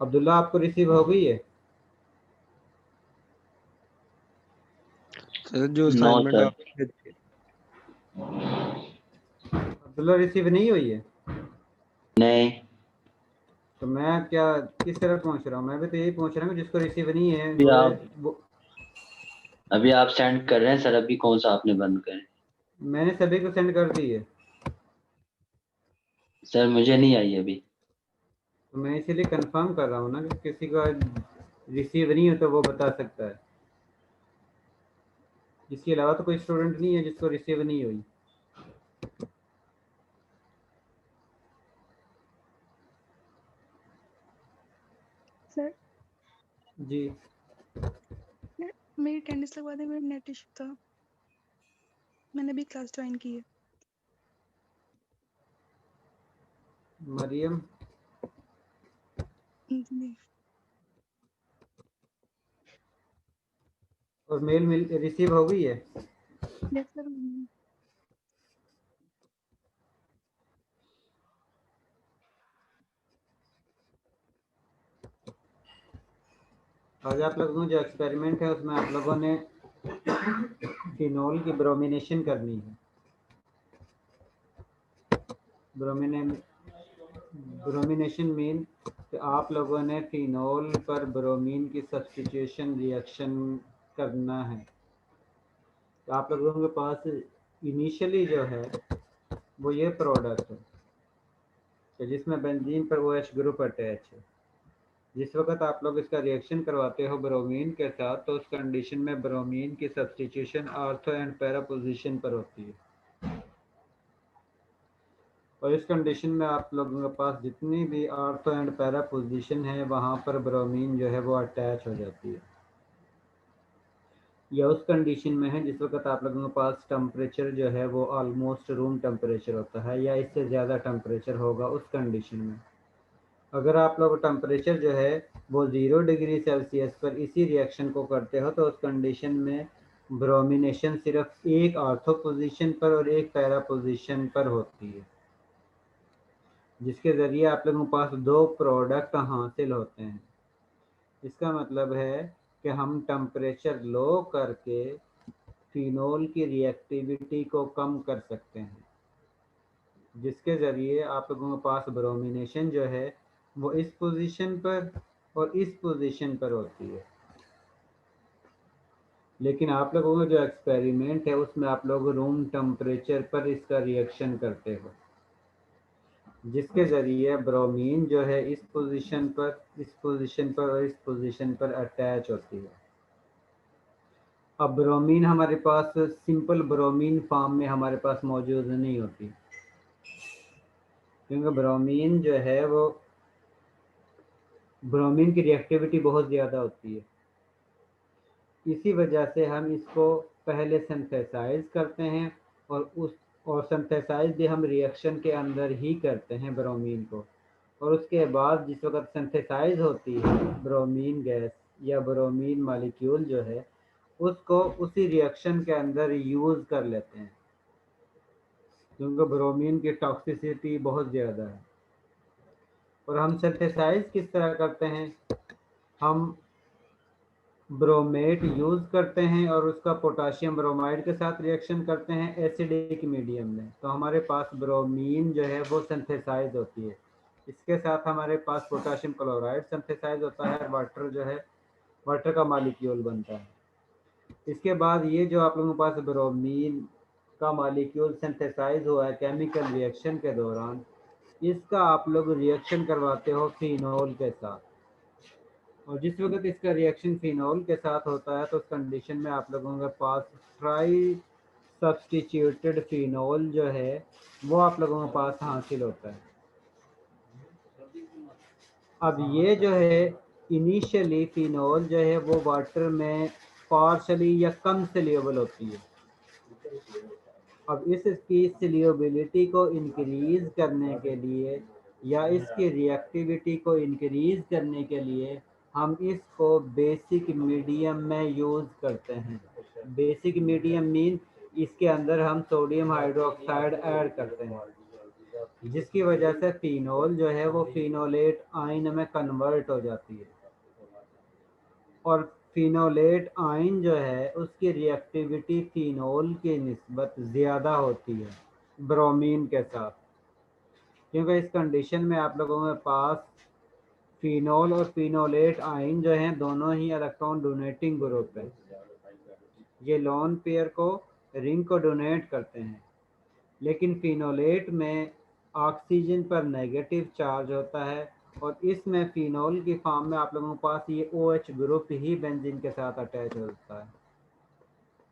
अब्दुल्ला, आपको रिसीव हो गई है? सर जो नो असाइनमेंट सर। आपने भेजी अब्दुल्ला रिसीव नहीं हुई है? नहीं। तो मैं क्या किस तरह पहुंच रहा हूँ? मैं भी तो यही पहुंच रहा हूँ जिसको रिसीव नहीं है अभी अभी आप सेंड कर रहे हैं सर, अभी कौन सा आपने बंद करे? मैंने सभी को सेंड कर दी है। सर मुझे नहीं आई अभी। तो मैं इसीलिए कंफर्म कर रहा हूँ ना कि किसी का रिसीव नहीं हो तो वो बता सकता है। इसके अलावा तो कोई स्टूडेंट नहीं है जिसको रिसीव नहीं हुई। सर जी मेरी अटेंडेंस लगवा दें, मेरा नेट इशू था, मैंने भी क्लास ज्वाइन की है। मरियम जी और मेल रिसीव हो गई है? Yes sir. आज आप लोगों का जो एक्सपेरिमेंट है उसमें आप लोगों ने फिनोल की ब्रोमिनेशन करनी है। ब्रोमिनेशन मीन कि आप लोगों ने फिनोल पर ब्रोमीन की सब्स्टिट्यूशन रिएक्शन करना है। तो आप लोगों के पास इनिशियली जो है वो ये प्रोडक्ट है कि जिसमें बेंजीन पर वो OH ग्रुप अटैच है। जिस वक्त आप लोग इसका रिएक्शन करवाते हो ब्रोमीन के साथ तो उस कंडीशन में ब्रोमीन की substitution ortho and para position पर होती है, और इस कंडीशन में आप लोगों के पास जितनी भी ऑर्थो एंड पैरा पोजीशन है वहाँ पर ब्रोमीन जो है वो अटैच हो जाती है। यह उस कंडीशन में है जिस वक्त आप लोगों के पास टेम्परेचर जो है वो ऑलमोस्ट रूम टेम्परेचर होता है या इससे ज़्यादा टेम्परेचर होगा उस कंडीशन में। अगर आप लोग टेम्परेचर जो है वो 0 डिग्री सेल्सियस पर इसी रिएक्शन को करते हो तो उस कंडीशन में ब्रोमिनेशन सिर्फ एक ऑर्थो पोजीशन पर और एक पैरा पोजीशन पर होती है, जिसके ज़रिए आप लोगों के पास दो प्रोडक्ट हासिल होते हैं। इसका मतलब है कि हम टेम्परेचर लो करके फिनोल की रिएक्टिविटी को कम कर सकते हैं, जिसके ज़रिए आप लोगों के पास ब्रोमिनेशन जो है वो इस पोजीशन पर और इस पोजीशन पर होती है। लेकिन आप लोगों का जो एक्सपेरिमेंट है उसमें आप लोग रूम टेम्परेचर पर इसका रिएक्शन करते हो, जिसके ज़रिए ब्रोमीन जो है इस पोजीशन पर, इस पोजीशन पर और इस पोजीशन पर अटैच होती है। अब ब्रोमीन हमारे पास सिंपल ब्रोमीन फॉर्म में हमारे पास मौजूद नहीं होती, क्योंकि ब्रोमीन जो है वो ब्रोमीन की रिएक्टिविटी बहुत ज़्यादा होती है। इसी वजह से हम इसको पहले सिंथेसाइज करते हैं और सिंथेसाइज भी हम रिएक्शन के अंदर ही करते हैं ब्रोमीन को, और उसके बाद जिस वक्त सिंथेसाइज होती है ब्रोमीन गैस या ब्रोमीन मॉलिक्यूल जो है उसको उसी रिएक्शन के अंदर यूज़ कर लेते हैं, क्योंकि ब्रोमीन की टॉक्सिसिटी बहुत ज़्यादा है। और हम सिंथेसाइज किस तरह करते हैं? हम ब्रोमेट यूज़ करते हैं और उसका पोटाशियम ब्रोमाइड के साथ रिएक्शन करते हैं एसिडिक मीडियम में, तो हमारे पास ब्रोमीन जो है वो सिंथेसाइज होती है। इसके साथ हमारे पास पोटाशियम क्लोराइड सिंथेसाइज होता है, वाटर जो है वाटर का मॉलिक्यूल बनता है। इसके बाद ये जो आप लोगों के पास ब्रोमीन का मॉलिक्यूल सिंथेसाइज हुआ है केमिकल रिएक्शन के दौरान, इसका आप लोग रिएक्शन करवाते हो फिनोल के साथ, और जिस वक्त इसका रिएक्शन फिनोल के साथ होता है तो उस कंडीशन में आप लोगों के पास ट्राई सब्स्टिट्यूटेड फिनोल जो है वो आप लोगों के पास हासिल होता है। अब ये जो है इनिशियली फिनोल जो है वो वाटर में पार्शली या कम सोल्यूबल होती है। अब इसकी सोल्यूबिलिटी को इंक्रीज करने के लिए या इसकी रिएक्टिविटी को इंक्रीज करने के लिए हम इसको बेसिक मीडियम में यूज़ करते हैं। बेसिक मीडियम मीन इसके अंदर हम सोडियम हाइड्रोक्साइड ऐड करते हैं, जिसकी वजह से फिनोल जो है वो फिनोलेट आयन में कन्वर्ट हो जाती है, और फिनोलेट आयन जो है उसकी रिएक्टिविटी फिनोल की निस्बत ज़्यादा होती है ब्रोमीन के साथ, क्योंकि इस कंडीशन में आप लोगों के पास फिनोल और फिनोलेट आयन जो हैं दोनों ही इलेक्ट्रॉन डोनेटिंग ग्रुप है। ये लोन पेयर को रिंग को डोनेट करते हैं, लेकिन फिनोलेट में ऑक्सीजन पर नेगेटिव चार्ज होता है और इसमें फिनोल की फॉर्म में आप लोगों के पास ये OH ग्रुप ही बेंजीन के साथ अटैच होता है।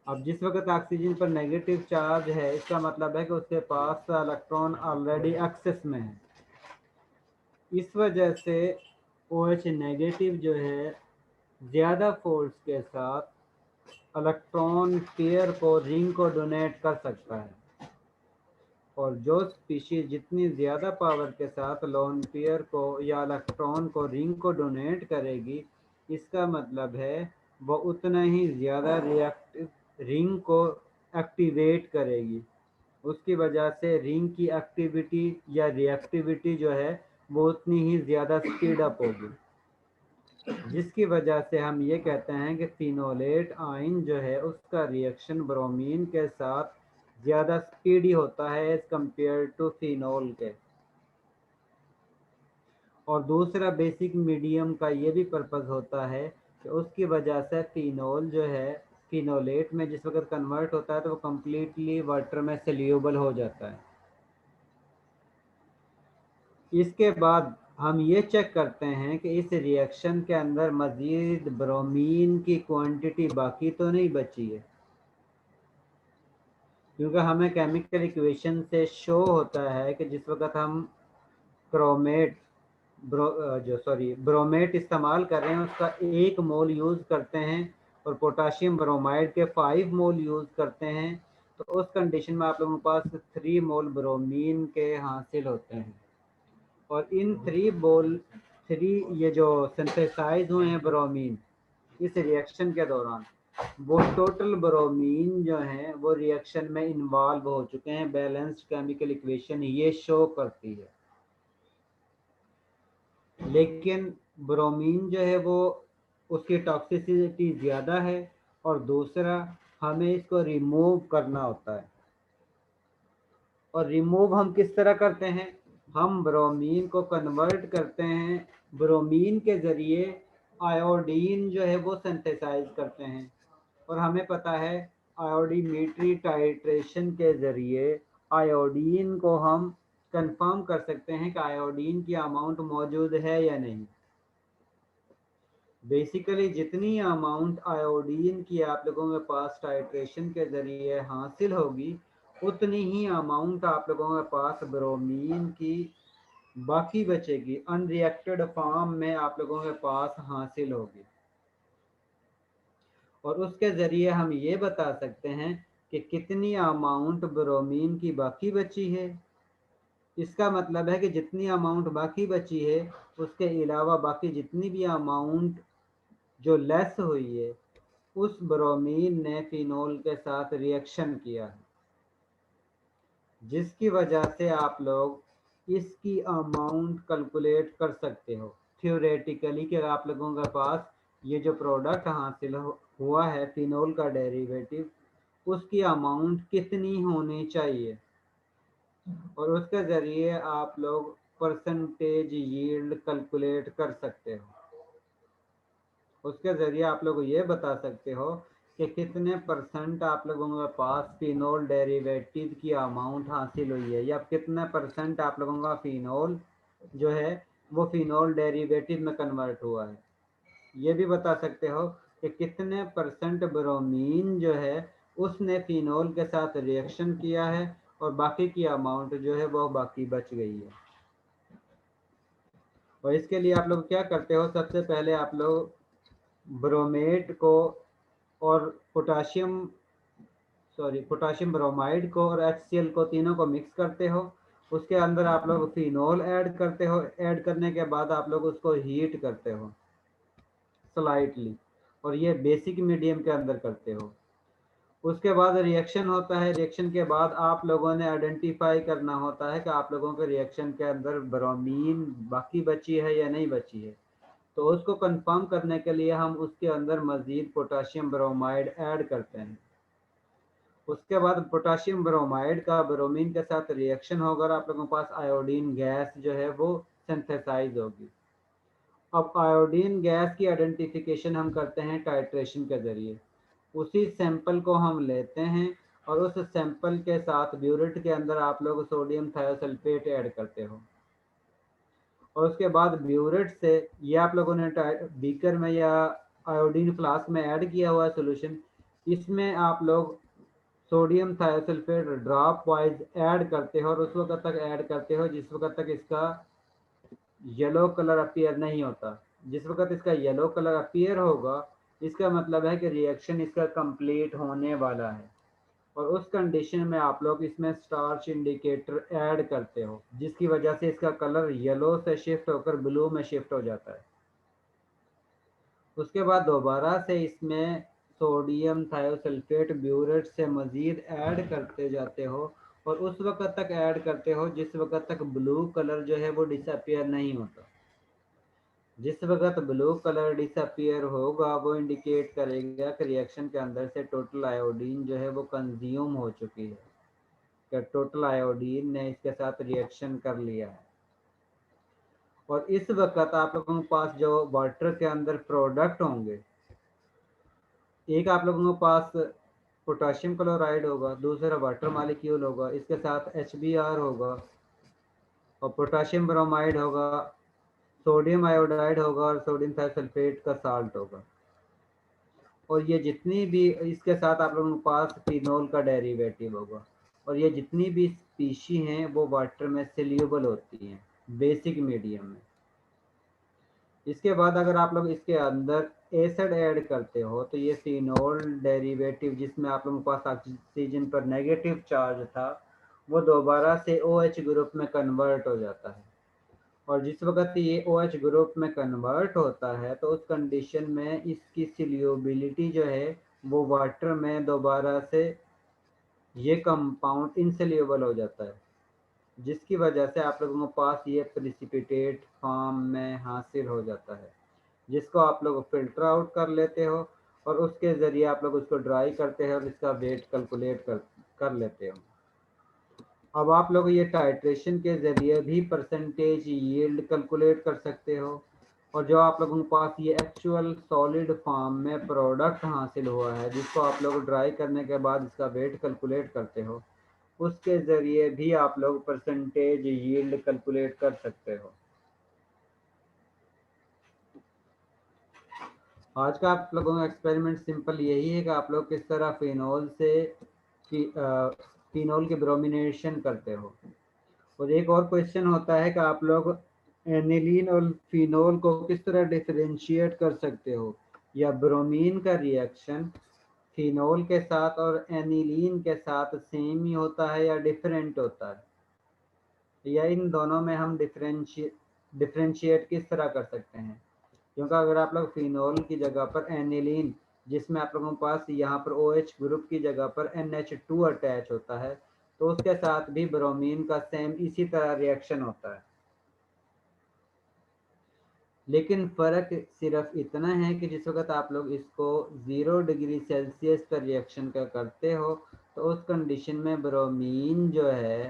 अब जिस वक्त ऑक्सीजन पर नेगेटिव चार्ज है, इसका मतलब है कि उसके पास इलेक्ट्रॉन ऑलरेडी एक्सेस में है। इस वजह से OH नेगेटिव जो है ज़्यादा फोर्स के साथ इलेक्ट्रॉन पेयर को रिंग को डोनेट कर सकता है, और जो स्पीशीज जितनी ज़्यादा पावर के साथ लोन पेयर को या इलेक्ट्रॉन को रिंग को डोनेट करेगी, इसका मतलब है वो उतना ही ज़्यादा रिंग को एक्टिवेट करेगी। उसकी वजह से रिंग की एक्टिविटी या रिएक्टिविटी जो है वो उतनी ही ज़्यादा स्पीड अप होगी, जिसकी वजह से हम ये कहते हैं कि फिनोलेट आयन जो है उसका रिएक्शन ब्रोमीन के साथ ज़्यादा स्पीडी होता है एज कंपेयर टू फिनोल के। और दूसरा बेसिक मीडियम का ये भी पर्पस होता है कि उसकी वजह से फिनोल जो है फिनोलेट में जिस वक्त कन्वर्ट होता है तो वो कम्प्लीटली वाटर में सोल्यूबल हो जाता है। इसके बाद हम ये चेक करते हैं कि इस रिएक्शन के अंदर मज़ीद ब्रोमीन की क्वांटिटी बाकी तो नहीं बची है, क्योंकि हमें केमिकल इक्वेशन से शो होता है कि जिस वक्त हम ब्रोमेट इस्तेमाल कर रहे हैं उसका 1 मोल यूज़ करते हैं और पोटाशियम ब्रोमाइड के 5 मोल यूज़ करते हैं, तो उस कंडीशन में आप लोगों के पास 3 मोल ब्रोमीन के हासिल होते हैं। और इन 3 ये जो सिंथेसाइज हुए हैं ब्रोमीन इस रिएक्शन के दौरान, वो टोटल ब्रोमीन जो हैं वो रिएक्शन में इन्वॉल्व हो चुके हैं। बैलेंस्ड केमिकल इक्वेशन ये शो करती है। लेकिन ब्रोमीन जो है वो उसकी टॉक्सिसिटी ज़्यादा है, और दूसरा हमें इसको रिमूव करना होता है। और रिमूव हम किस तरह करते हैं? हम ब्रोमीन को कन्वर्ट करते हैं, ब्रोमीन के ज़रिए आयोडीन जो है वो सिंथेसाइज करते हैं। और हमें पता है आयोडीमेट्री टाइट्रेशन के ज़रिए आयोडीन को हम कंफर्म कर सकते हैं कि आयोडीन की अमाउंट मौजूद है या नहीं। बेसिकली जितनी अमाउंट आयोडीन की आप लोगों के पास टाइट्रेशन के ज़रिए हासिल होगी, उतनी ही अमाउंट आप लोगों के पास ब्रोमीन की बाकी बचेगी, अनरिएक्टेड फॉर्म में आप लोगों के पास हासिल होगी। और उसके ज़रिए हम ये बता सकते हैं कि कितनी अमाउंट ब्रोमीन की बाकी बची है। इसका मतलब है कि जितनी अमाउंट बाकी बची है उसके अलावा बाकी जितनी भी अमाउंट जो लेस हुई है उस ब्रोमीन ने फिनोल के साथ रिएक्शन किया है, जिसकी वजह से आप लोग इसकी अमाउंट कैलकुलेट कर सकते हो थ्योरेटिकली कि आप लोगों के पास ये जो प्रोडक्ट हासिल हुआ है फिनोल का डेरिवेटिव, उसकी अमाउंट कितनी होनी चाहिए। और उसके ज़रिए आप लोग परसेंटेज यील्ड कैलकुलेट कर सकते हो। उसके ज़रिए आप लोग ये बता सकते हो कि कितने % आप लोगों के पास फिनोल डेरिवेटिव की अमाउंट हासिल हुई है, या कितने % आप लोगों का फिनोल जो है वो फिनोल डेरिवेटिव में कन्वर्ट हुआ है। ये भी बता सकते हो कि कितने % ब्रोमीन जो है उसने फिनोल के साथ रिएक्शन किया है और बाकी की अमाउंट जो है वो बाकी बच गई है। और इसके लिए आप लोग क्या करते हो, सबसे पहले आप लोग ब्रोमेट को और पोटाशियम ब्रोमाइड को और HCl को तीनों को मिक्स करते हो। उसके अंदर आप लोग फिनोल ऐड करते हो। ऐड करने के बाद आप लोग उसको हीट करते हो स्लाइटली, और ये बेसिक मीडियम के अंदर करते हो। उसके बाद रिएक्शन होता है। रिएक्शन के बाद आप लोगों ने आइडेंटिफाई करना होता है कि आप लोगों के रिएक्शन के अंदर ब्रोमीन बाकी बची है या नहीं बची है। तो उसको कंफर्म करने के लिए हम उसके अंदर मज़ीद पोटाशियम ब्रोमाइड ऐड करते हैं। उसके बाद पोटाशियम ब्रोमाइड का ब्रोमीन के साथ रिएक्शन होगा और आप लोगों के पास आयोडीन गैस जो है वो सिंथेसाइज होगी। अब आयोडीन गैस की आइडेंटिफिकेशन हम करते हैं टाइट्रेशन के ज़रिए। उसी सैंपल को हम लेते हैं और उस सैंपल के साथ ब्यूरेट के अंदर आप लोग सोडियम थायोसल्फेट ऐड करते हो और उसके बाद ब्यूरेट से ये आप लोगों ने बीकर में या आयोडीन फ्लास्क में ऐड किया हुआ सोल्यूशन, इसमें आप लोग sodium thiosulphate drop wise add करते हो और उस वक्त तक ऐड करते हो जिस वक्त तक इसका येलो कलर अपीयर नहीं होता। जिस वक्त इसका येलो कलर अपीयर होगा इसका मतलब है कि रिएक्शन इसका कंप्लीट होने वाला है और उस कंडीशन में आप लोग इसमें स्टार्च इंडिकेटर ऐड करते हो जिसकी वजह से इसका कलर येलो से शिफ्ट होकर ब्लू में शिफ्ट हो जाता है। उसके बाद दोबारा से इसमें सोडियम थायोसल्फेट ब्यूरेट से मज़ीद ऐड करते जाते हो और उस वक्त तक ऐड करते हो जिस वक्त तक ब्लू कलर जो है वो डिसअपियर नहीं होता। जिस वक्त ब्लू कलर डिसअपियर होगा वो इंडिकेट करेगा कि रिएक्शन के अंदर से टोटल आयोडीन जो है वो कंज्यूम हो चुकी है, कि टोटल आयोडीन ने इसके साथ रिएक्शन कर लिया है। और इस वक्त आप लोगों के पास जो वाटर के अंदर प्रोडक्ट होंगे, एक आप लोगों के पास पोटाशियम क्लोराइड होगा, दूसरा वाटर मॉलिक्यूल होगा, इसके साथ HBr होगा और पोटाशियम ब्रोमाइड होगा, सोडियम आयोडाइड होगा और सोडियम थायोसल्फेट का साल्ट होगा। और ये जितनी भी इसके साथ आप लोगों के पास फिनोल का डेरिवेटिव होगा और ये जितनी भी स्पीशी हैं वो वाटर में सोल्यूबल होती हैं बेसिक मीडियम में। इसके बाद अगर आप लोग इसके अंदर एसिड ऐड करते हो तो ये फिनोल डेरिवेटिव जिसमें आप लोगों के पास ऑक्सीजन पर नेगेटिव चार्ज था वो दोबारा से OH ग्रुप में कन्वर्ट हो जाता है और जिस वक्त ये OH ग्रुप में कन्वर्ट होता है तो उस कंडीशन में इसकी सॉल्युबिलिटी जो है वो वाटर में दोबारा से ये कंपाउंड इनसॉल्युबल हो जाता है जिसकी वजह से आप लोगों के पास ये प्रिसिपिटेट फॉर्म में हासिल हो जाता है जिसको आप लोग फिल्टर आउट कर लेते हो और उसके ज़रिए आप लोग उसको ड्राई करते हो और इसका वेट कैलकुलेट कर लेते हो। अब आप लोग ये टाइट्रेशन के ज़रिए भी परसेंटेज यील्ड कैलकुलेट कर सकते हो और जो आप लोगों के पास ये एक्चुअल सॉलिड फॉर्म में प्रोडक्ट हासिल हुआ है जिसको आप लोग ड्राई करने के बाद इसका वेट कैलकुलेट करते हो उसके ज़रिए भी आप लोग परसेंटेज यील्ड कैलकुलेट कर सकते हो। आज का आप लोगों का एक्सपेरिमेंट सिंपल यही है कि आप लोग किस तरह फिनोल से फिनोल की ब्रोमिनेशन करते हो। और एक और क्वेश्चन होता है कि आप लोग एनिलीन और फिनोल को किस तरह डिफरेंशिएट कर सकते हो, या ब्रोमीन का रिएक्शन फिनोल के साथ और एनिलीन के साथ सेम ही होता है या डिफरेंट होता है, या इन दोनों में हम डिफरेंशिएट किस तरह कर सकते हैं। क्योंकि अगर आप लोग फिनोल की जगह पर एनिलीन जिसमें आप लोगों के पास यहाँ पर OH ग्रुप की जगह पर NH2 अटैच होता है तो उसके साथ भी ब्रोमीन का सेम इसी तरह रिएक्शन होता है। लेकिन फ़र्क सिर्फ इतना है कि जिस वक्त आप लोग इसको 0 डिग्री सेल्सियस पर रिएक्शन का करते हो तो उस कंडीशन में ब्रोमीन जो है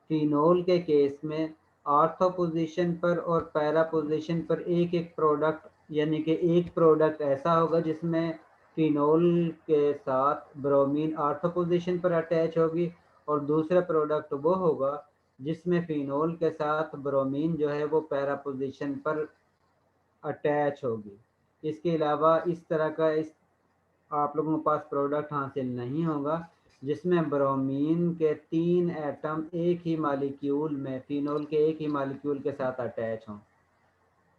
फिनोल के केस में ऑर्थो पोजीशन पर और पैरा पोजीशन पर एक एक प्रोडक्ट, यानी कि एक प्रोडक्ट ऐसा होगा जिसमें फिनोल के साथ ब्रोमीन ऑर्थो पोजीशन पर अटैच होगी और दूसरा प्रोडक्ट वो होगा जिसमें फिनोल के साथ ब्रोमीन जो है वो पैरा पोजीशन पर अटैच होगी। इसके अलावा इस तरह का आप लोगों के पास प्रोडक्ट हासिल नहीं होगा जिसमें ब्रोमीन के 3 एटम एक ही मालिक्यूल में फिनोल के एक ही मालिक्यूल के साथ अटैच हों।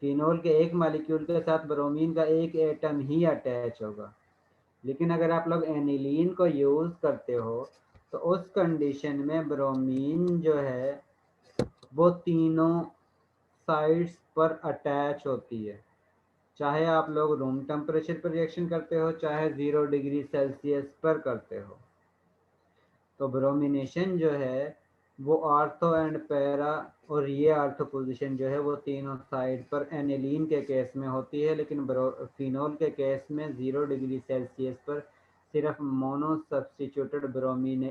फिनोल के एक मालिक्यूल के साथ ब्रोमीन का एक एटम ही अटैच होगा। लेकिन अगर आप लोग एनिलीन को यूज़ करते हो तो उस कंडीशन में ब्रोमीन जो है वो तीनों साइड्स पर अटैच होती है, चाहे आप लोग रूम टेम्परेचर पर रिएक्शन करते हो चाहे 0 डिग्री सेल्सियस पर करते हो। तो ब्रोमिनेशन जो है वो आर्थो एंड पैरा और ये आर्थो पोजीशन जो है वो तीनों साइड पर एनिलीन के केस में होती है, लेकिन फिनोल के केस में 0 डिग्री सेल्सियस पर सिर्फ मोनो सब्स्टिट्यूटेड ब्रोमीन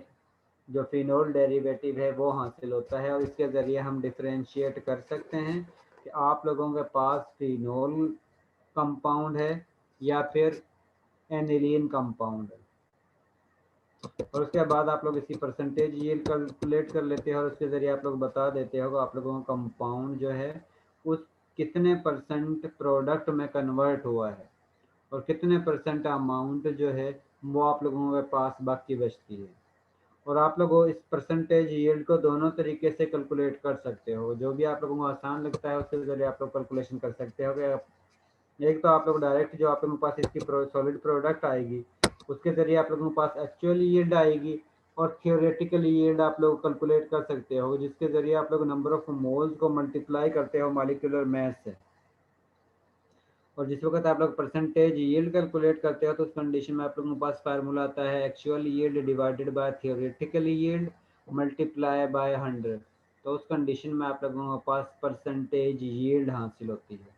जो फिनोल डेरिवेटिव है वो हासिल होता है, और इसके ज़रिए हम डिफरेंशिएट कर सकते हैं कि आप लोगों के पास फिनोल कंपाउंड है या फिर एनिलीन कंपाउंड है। और उसके बाद आप लोग इसी परसेंटेज यील्ड कैलकुलेट कर लेते हो और उसके ज़रिए आप लोग बता देते हो आप लोगों का कंपाउंड जो है उस कितने परसेंट प्रोडक्ट में कन्वर्ट हुआ है और कितने परसेंट अमाउंट जो है वो आप लोगों के पास बाकी बचती है। और आप लोग इस परसेंटेज यील्ड को दोनों तरीके से कैलकुलेट कर सकते हो, जो भी आप लोगों को आसान लगता है उसके ज़रिए आप लोग कैलकुलेशन कर सकते हो। एक तो आप लोग डायरेक्ट जो आप लोगों के पास इसकी सॉलिड प्रोडक्ट आएगी उसके ज़रिए आप लोगों के पास एक्चुअल यील्ड आएगी, और थियोरेटिकल यील्ड आप लोग कैलकुलेट कर सकते हो जिसके ज़रिए आप लोग नंबर ऑफ मोल्स को मल्टीप्लाई करते हो मॉलिक्यूलर मास से। और जिस वक्त आप लोग परसेंटेज यील्ड कैलकुलेट करते हो तो उस कंडीशन में आप लोगों के पास फार्मूला आता है actual yield divided by theoretical yield multiply by 100। तो उस कंडीशन में आप लोगों के पास परसेंटेज यील्ड हासिल होती है।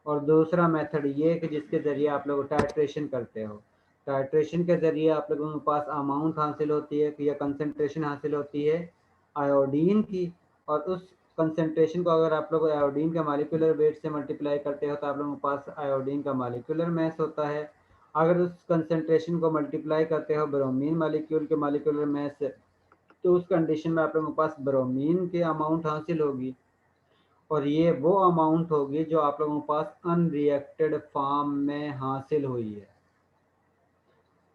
और दूसरा मेथड ये है कि जिसके ज़रिए आप लोग टाइट्रेशन करते हो, टाइट्रेशन के ज़रिए आप लोगों के पास अमाउंट हासिल होती है या कंसंट्रेशन हासिल होती है आयोडीन की, और उस कंसंट्रेशन को अगर आप लोग आयोडीन के मॉलिक्यूलर वेट से मल्टीप्लाई करते हो तो आप लोगों के पास आयोडीन का मॉलिक्यूलर मास होता है। अगर उस कंसंट्रेशन को मल्टीप्लाई करते हो ब्रोमीन मॉलिक्यूल के मॉलिक्यूलर मास से तो उस कंडीशन में आप लोगों के पास ब्रोमीन की अमाउंट हासिल होगी, और ये वो अमाउंट होगी जो आप लोगों के पास अनरिएक्टेड फॉर्म में हासिल हुई है।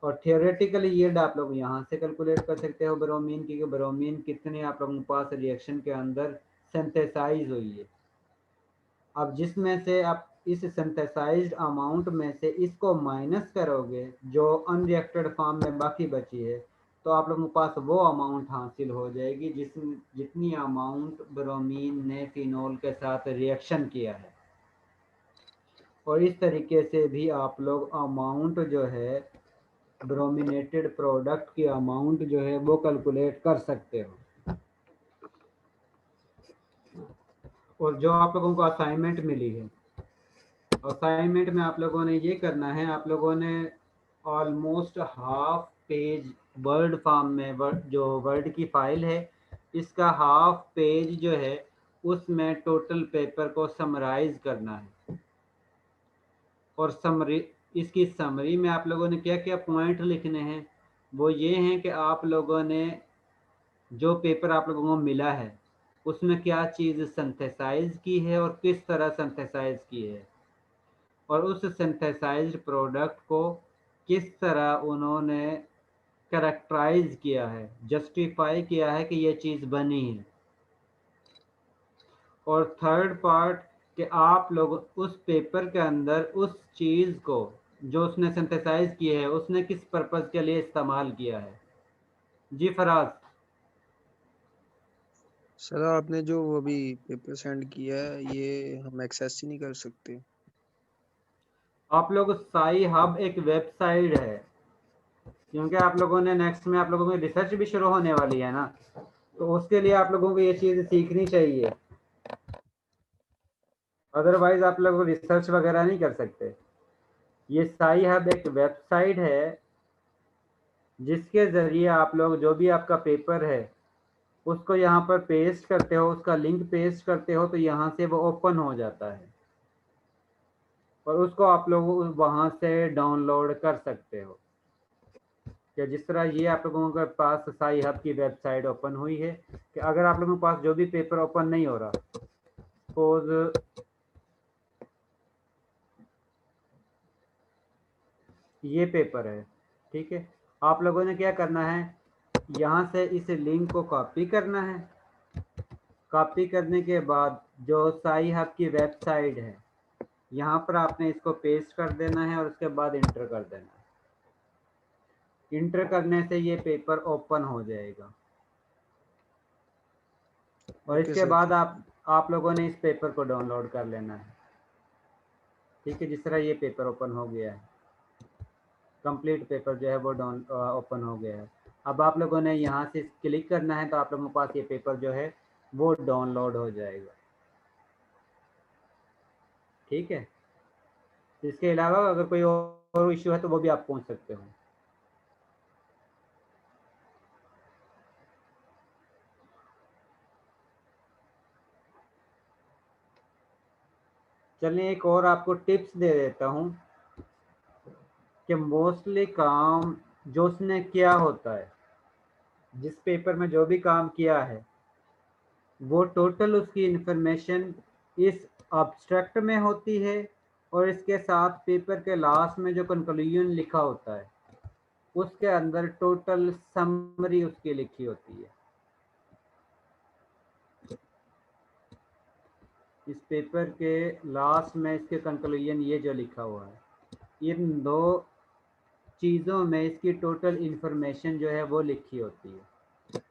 और थियोरेटिकली यील्ड आप लोग यहाँ से कैलकुलेट कर सकते हो ब्रोमीन की, कि ब्रोमीन कितने आप लोगों के पास रिएक्शन के अंदर सिंथेसाइज हुई है। अब जिसमें से आप इस सिंथेसाइज्ड अमाउंट में से इसको माइनस करोगे जो अनरिएक्टेड फॉर्म में बाकी बची है तो आप लोगों के पास वो अमाउंट हासिल हो जाएगी जितनी अमाउंट ब्रोमीन ने फिनोल के साथ रिएक्शन किया है। और इस तरीके से भी आप लोग अमाउंट जो है ब्रोमिनेटेड प्रोडक्ट की अमाउंट जो है वो कैलकुलेट कर सकते हो। और जो आप लोगों को असाइनमेंट मिली है, असाइनमेंट में आप लोगों ने ये करना है, आप लोगों ने almost half page word form में जो वर्ड की फाइल है इसका हाफ पेज जो है उसमें टोटल पेपर को समराइज करना है। और समरी इसकी समरी में आप लोगों ने क्या क्या पॉइंट लिखने हैं वो ये हैं कि आप लोगों ने जो पेपर आप लोगों को मिला है उसमें क्या चीज़ सिंथेसाइज की है और किस तरह सिंथेसाइज की है, और उस सिंथेसाइज्ड प्रोडक्ट को किस तरह उन्होंने कैरेक्टराइज किया है, जस्टिफाई किया है कि ये चीज़ बनी है। और थर्ड पार्ट कि आप लोग उस पेपर के अंदर उस चीज़ को जो उसने सिंथेसाइज की है उसने किस पर्पज़ के लिए इस्तेमाल किया है। जी फराज। सर आपने जो अभी पेपर सेंड किया है ये हम एक्सेस ही नहीं कर सकते। आप लोग साई हब एक वेबसाइट है, क्योंकि आप लोगों ने नेक्स्ट में आप लोगों की रिसर्च भी शुरू होने वाली है ना, तो उसके लिए आप लोगों को ये चीज़ सीखनी चाहिए, अदरवाइज आप लोग रिसर्च वगैरह नहीं कर सकते। ये साई हब एक वेबसाइट है जिसके ज़रिए आप लोग जो भी आपका पेपर है उसको यहाँ पर पेस्ट करते हो, उसका लिंक पेस्ट करते हो तो यहाँ से वो ओपन हो जाता है और उसको आप लोग वहाँ से डाउनलोड कर सकते हो। कि जिस तरह ये आप लोगों के पास साई हब की वेबसाइट ओपन हुई है कि अगर आप लोगों के पास जो भी पेपर ओपन नहीं हो रहा, सपोज ये पेपर है, ठीक है, आप लोगों ने क्या करना है यहाँ से इस लिंक को कॉपी करना है। कॉपी करने के बाद जो साई हब की वेबसाइट है यहाँ पर आपने इसको पेस्ट कर देना है और उसके बाद इंटर कर देना है। इंटर करने से ये पेपर ओपन हो जाएगा और इसके बाद आप लोगों ने इस पेपर को डाउनलोड कर लेना है। ठीक है, जिस तरह ये पेपर ओपन हो गया है, कंप्लीट पेपर जो है वो ओपन हो गया है। अब आप लोगों ने यहाँ से क्लिक करना है तो आप लोगों के पास ये पेपर जो है वो डाउनलोड हो जाएगा। ठीक है, इसके अलावा अगर कोई और इश्यू है तो वो भी आप पूछ सकते हो। चलिए एक और आपको टिप्स दे देता हूँ कि मोस्टली काम जो उसने किया होता है, जिस पेपर में जो भी काम किया है, वो टोटल उसकी इंफॉर्मेशन इस अब्स्ट्रैक्ट में होती है और इसके साथ पेपर के लास्ट में जो कंक्लूजन लिखा होता है उसके अंदर टोटल समरी उसकी लिखी होती है। इस पेपर के लास्ट में इसके कंक्लूजन ये जो लिखा हुआ है, इन दो चीज़ों में इसकी टोटल इंफॉर्मेशन जो है वो लिखी होती है।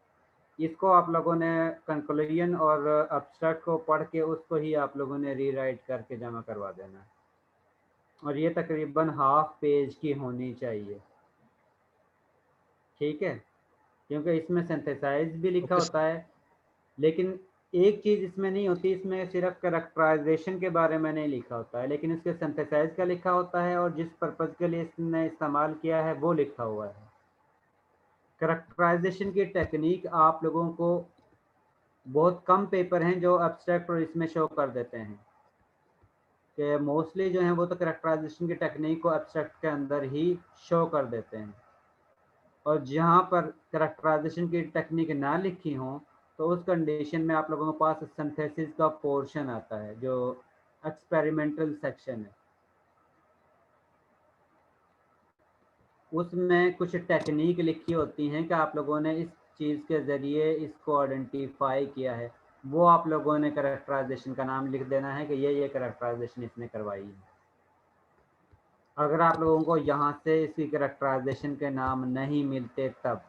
इसको आप लोगों ने कंक्लूजन और अब्स्ट्रैक्ट को पढ़ के उसको ही आप लोगों ने रीराइट करके जमा करवा देना है और ये तकरीबन हाफ पेज की होनी चाहिए। ठीक है, क्योंकि इसमें सिंथेसाइज भी लिखा होता है, लेकिन एक चीज़ इसमें नहीं होती, इसमें सिर्फ कैरेक्टराइजेशन के बारे में नहीं लिखा होता है, लेकिन इसके सिंथेसाइज का लिखा होता है और जिस पर्पज़ के लिए इसने इस्तेमाल किया है वो लिखा हुआ है। कैरेक्टराइजेशन की टेक्निक आप लोगों को बहुत कम पेपर हैं जो एब्स्ट्रैक्ट और इसमें शो कर देते हैं कि मोस्टली जो हैं वो तो कैरेक्टराइजेशन की टेक्निक को एब्स्ट्रैक्ट के अंदर ही शो कर देते हैं, और जहाँ पर कैरेक्टराइजेशन की टेक्निक ना लिखी हो तो उस कंडीशन में आप लोगों के पास सिंथेसिस का पोर्शन आता है जो एक्सपेरिमेंटल सेक्शन है। उसमें कुछ टेक्निक लिखी होती हैं कि आप लोगों ने इस चीज़ के ज़रिए इसको आइडेंटिफाई किया है, वो आप लोगों ने कैरेक्टराइजेशन का नाम लिख देना है कि ये कैरेक्टराइजेशन इसने करवाई है। अगर आप लोगों को यहाँ से इसकी कैरेक्टराइजेशन के नाम नहीं मिलते तब,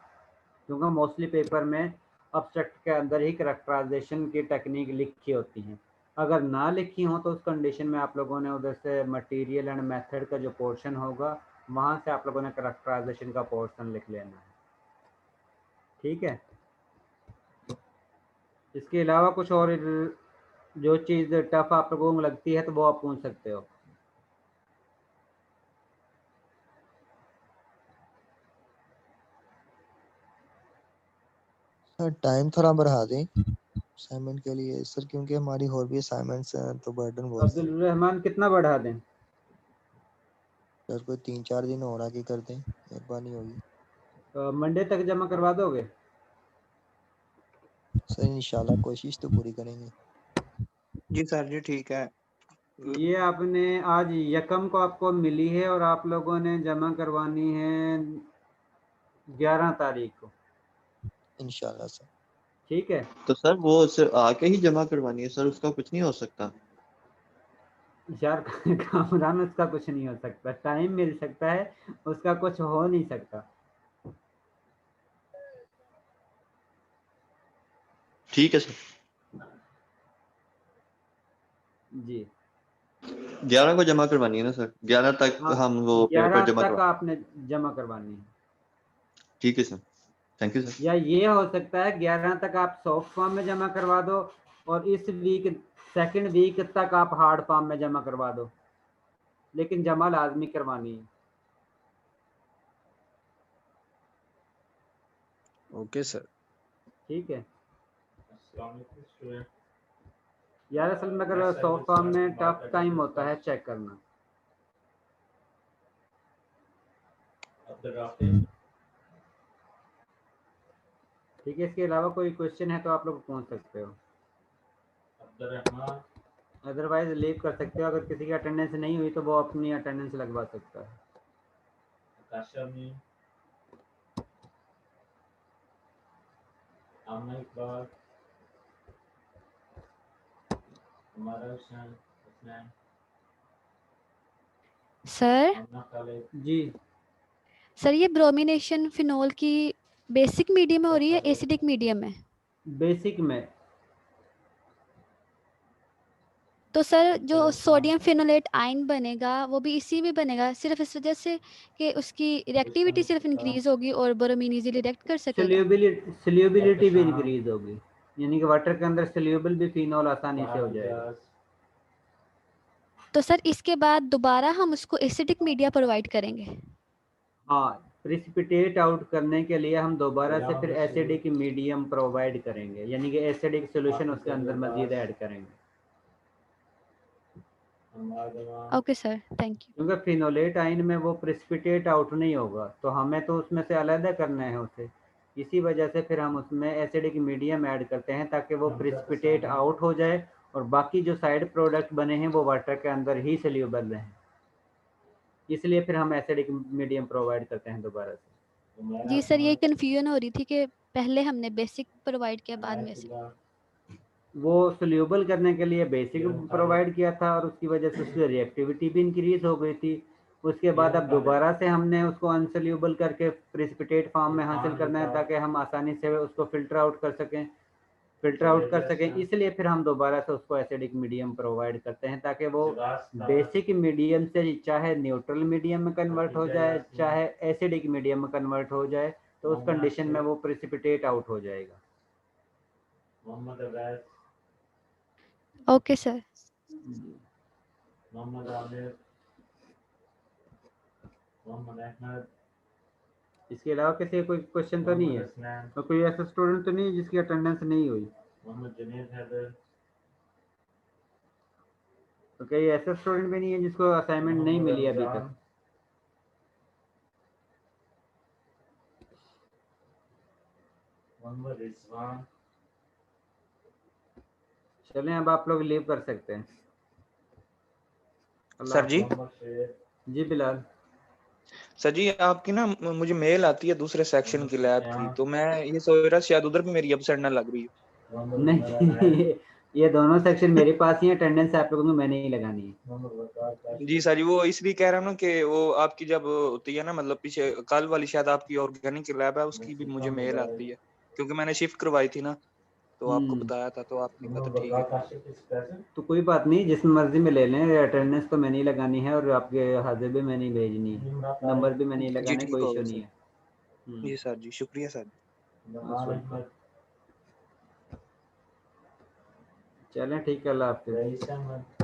क्योंकि मोस्टली पेपर में अब्स्ट्रैक्ट के अंदर ही कैरेक्टराइजेशन की टेक्निक लिखी होती हैं। अगर ना लिखी हो तो उस कंडीशन में आप लोगों ने उधर से मटेरियल एंड मेथड का जो पोर्शन होगा वहाँ से आप लोगों ने कैरेक्टराइजेशन का पोर्शन लिख लेना है। ठीक है, इसके अलावा कुछ और जो चीज़ टफ आप लोगों को लगती है तो वो आप पूछ सकते हो। सर टाइम थोड़ा बढ़ा दें असाइनमेंट के लिए सर, क्योंकि हमारी और भी असाइनमेंट्स हैं तो बर्डन बहुत है। अब्दुल रहमान कितना बढ़ा दें? सर कोई 3-4 दिन और आगे कर दें, मेहरबानी होगी। मंडे तक जमा करवा दोगे? सर इंशाल्लाह कोशिश तो पूरी करेंगे। जी सर जी ठीक है। ये आपने आज यकम को आपको मिली है और आप लोगों ने जमा करवानी है 11 तारीख को इंशाल्लाह सर। ठीक है, तो सर वो आके ही जमा करवानी है सर, उसका कुछ नहीं हो सकता? यार कामरान उसका कुछ नहीं हो सकता, टाइम मिल सकता है, उसका कुछ हो नहीं सकता। ठीक है सर जी 11 को जमा करवानी है ना सर? 11 तक हम वो पेपर 11 जमा तक करवा। आपने जमा करवानी है। ठीक है सर, थैंक यू सर। या ये हो सकता है 11 तक आप सॉफ्ट फॉर्म में जमा करवा दो और इस वीक सेकंड वीक तक आप हार्ड फॉर्म में जमा करवा दो, लेकिन जमा लाजमी करवानी है। Okay sir. ठीक है स्टूडेंट यार, असल में अगर सॉफ्ट फॉर्म में टफ टाइम होता है चेक करना। ठीक है, इसके अलावा कोई क्वेश्चन है तो आप लोग पूछ सकते हो, अदरवाइज लीव कर सकते हो। अगर किसी की अटेंडेंस नहीं हुई तो वो अपनी अटेंडेंस लगवा सकता है। सर जी सर, ये ब्रोमिनेशन फिनोल की बेसिक मीडियम में हो रही है, एसिडिक मीडियम में? बेसिक में तो सर जो सोडियम फिनोलेट आयन बनेगा वो भी इसी में बनेगा, सिर्फ इस वजह से कि उसकी रिएक्टिविटी सिर्फ इंक्रीज होगी और बोरोमीन इजीली रिएक्ट कर सकेगा। सोल्यूबिलिटी भी इंक्रीज होगी, यानी कि वाटर के अंदर सोल्यूबल भी फिनोल आसानी से हो जाएगा। तो सर इसके बाद दोबारा हम उसको एसिडिक मीडिया प्रोवाइड करेंगे। हाँ, प्रिसिपिटेट आउट करने के लिए हम दोबारा से फिर एसिडिक मीडियम प्रोवाइड करेंगे, यानी कि एसिडिक सॉल्यूशन उसके अंदर मजीद ऐड करेंगे। Okay sir, thank you. क्योंकि फिनोलेट आयन में वो प्रिसिपिटेट आउट नहीं होगा, तो हमें तो उसमें से अलग करना है उसे, इसी वजह से फिर हम उसमें एसिडिक मीडियम ऐड करते हैं ताकि वो प्रिसिपिटेट आउट हो जाए और बाकी जो साइड प्रोडक्ट बने हैं वो वाटर के अंदर ही सोल्यूबल रहें। इसलिए फिर हम एसिडिक मीडियम प्रोवाइड करते हैं दोबारा से। जी सर, ये कंफ्यूजन हो रही थी कि पहले हमने बेसिक प्रोवाइड किया बाद में एसिडिक। वो सोल्यूबल करने के लिए बेसिक प्रोवाइड किया था और उसकी वजह से उसकी रिएक्टिविटी भी इंक्रीज हो गई थी। उसके बाद अब दोबारा से हमने उसको अनसोल्यूबल करके प्रिसिपिटेट फॉर्म में हासिल करना है ताकि हम आसानी से उसको फिल्टर आउट कर सकें, इसलिए फिर हम दोबारा से उसको एसिडिक मीडियम प्रोवाइड करते हैं ताकि वो बेसिक मीडियम से चाहे न्यूट्रल मीडियम में कन्वर्ट हो जाए चाहे एसिडिक मीडियम में कन्वर्ट हो जाए, तो उस कंडीशन में वो प्रिसिपिटेट आउट हो जाएगा। Okay sir. इसके अलावा किसी कोई क्वेश्चन तो नहीं है, तो कोई ऐसा स्टूडेंट तो नहीं है जिसकी अटेंडेंस नहीं हुई? तो कई ऐसा स्टूडेंट भी नहीं है जिसको असाइनमेंट नहीं मिली अभी तक? चलें, अब आप लोग लीव कर सकते हैं। सर जी जी बिलाल। सर जी आपकी ना मुझे मेल आती है दूसरे सेक्शन की लैब की, तो मैं ये सोच रहा शायद उधर भी मेरी एब्सेंट ना लग रही हो। नहीं, ये दोनों सेक्शन मेरे पास ही है, अटेंडेंस आप लोगों को मैंने ही लगानी है। जी सर जी, वो इसलिए कह रहा हूँ ना कि वो आपकी जब होती है ना, मतलब पीछे कल वाली शायद आपकी ऑर्गेनिक की लैब है, उसकी भी मुझे मेल आती है क्योंकि मैंने शिफ्ट करवाई थी ना, तो आपको बताया था तो आपने कहा था ठीक है। तो कोई बात नहीं, जिस मर्जी में ले लें, अटेंडेंस तो मैंने ही लगानी है और आपके हाजिर भी मैंने ही भेजनी है, नंबर भी मैंने ही जी लगाना है, ठीक कोई होगा इशू नहीं सर। है। जी सर जी, शुक्रिया सर। चलें ठीक है, अल्लाह हाफिज़।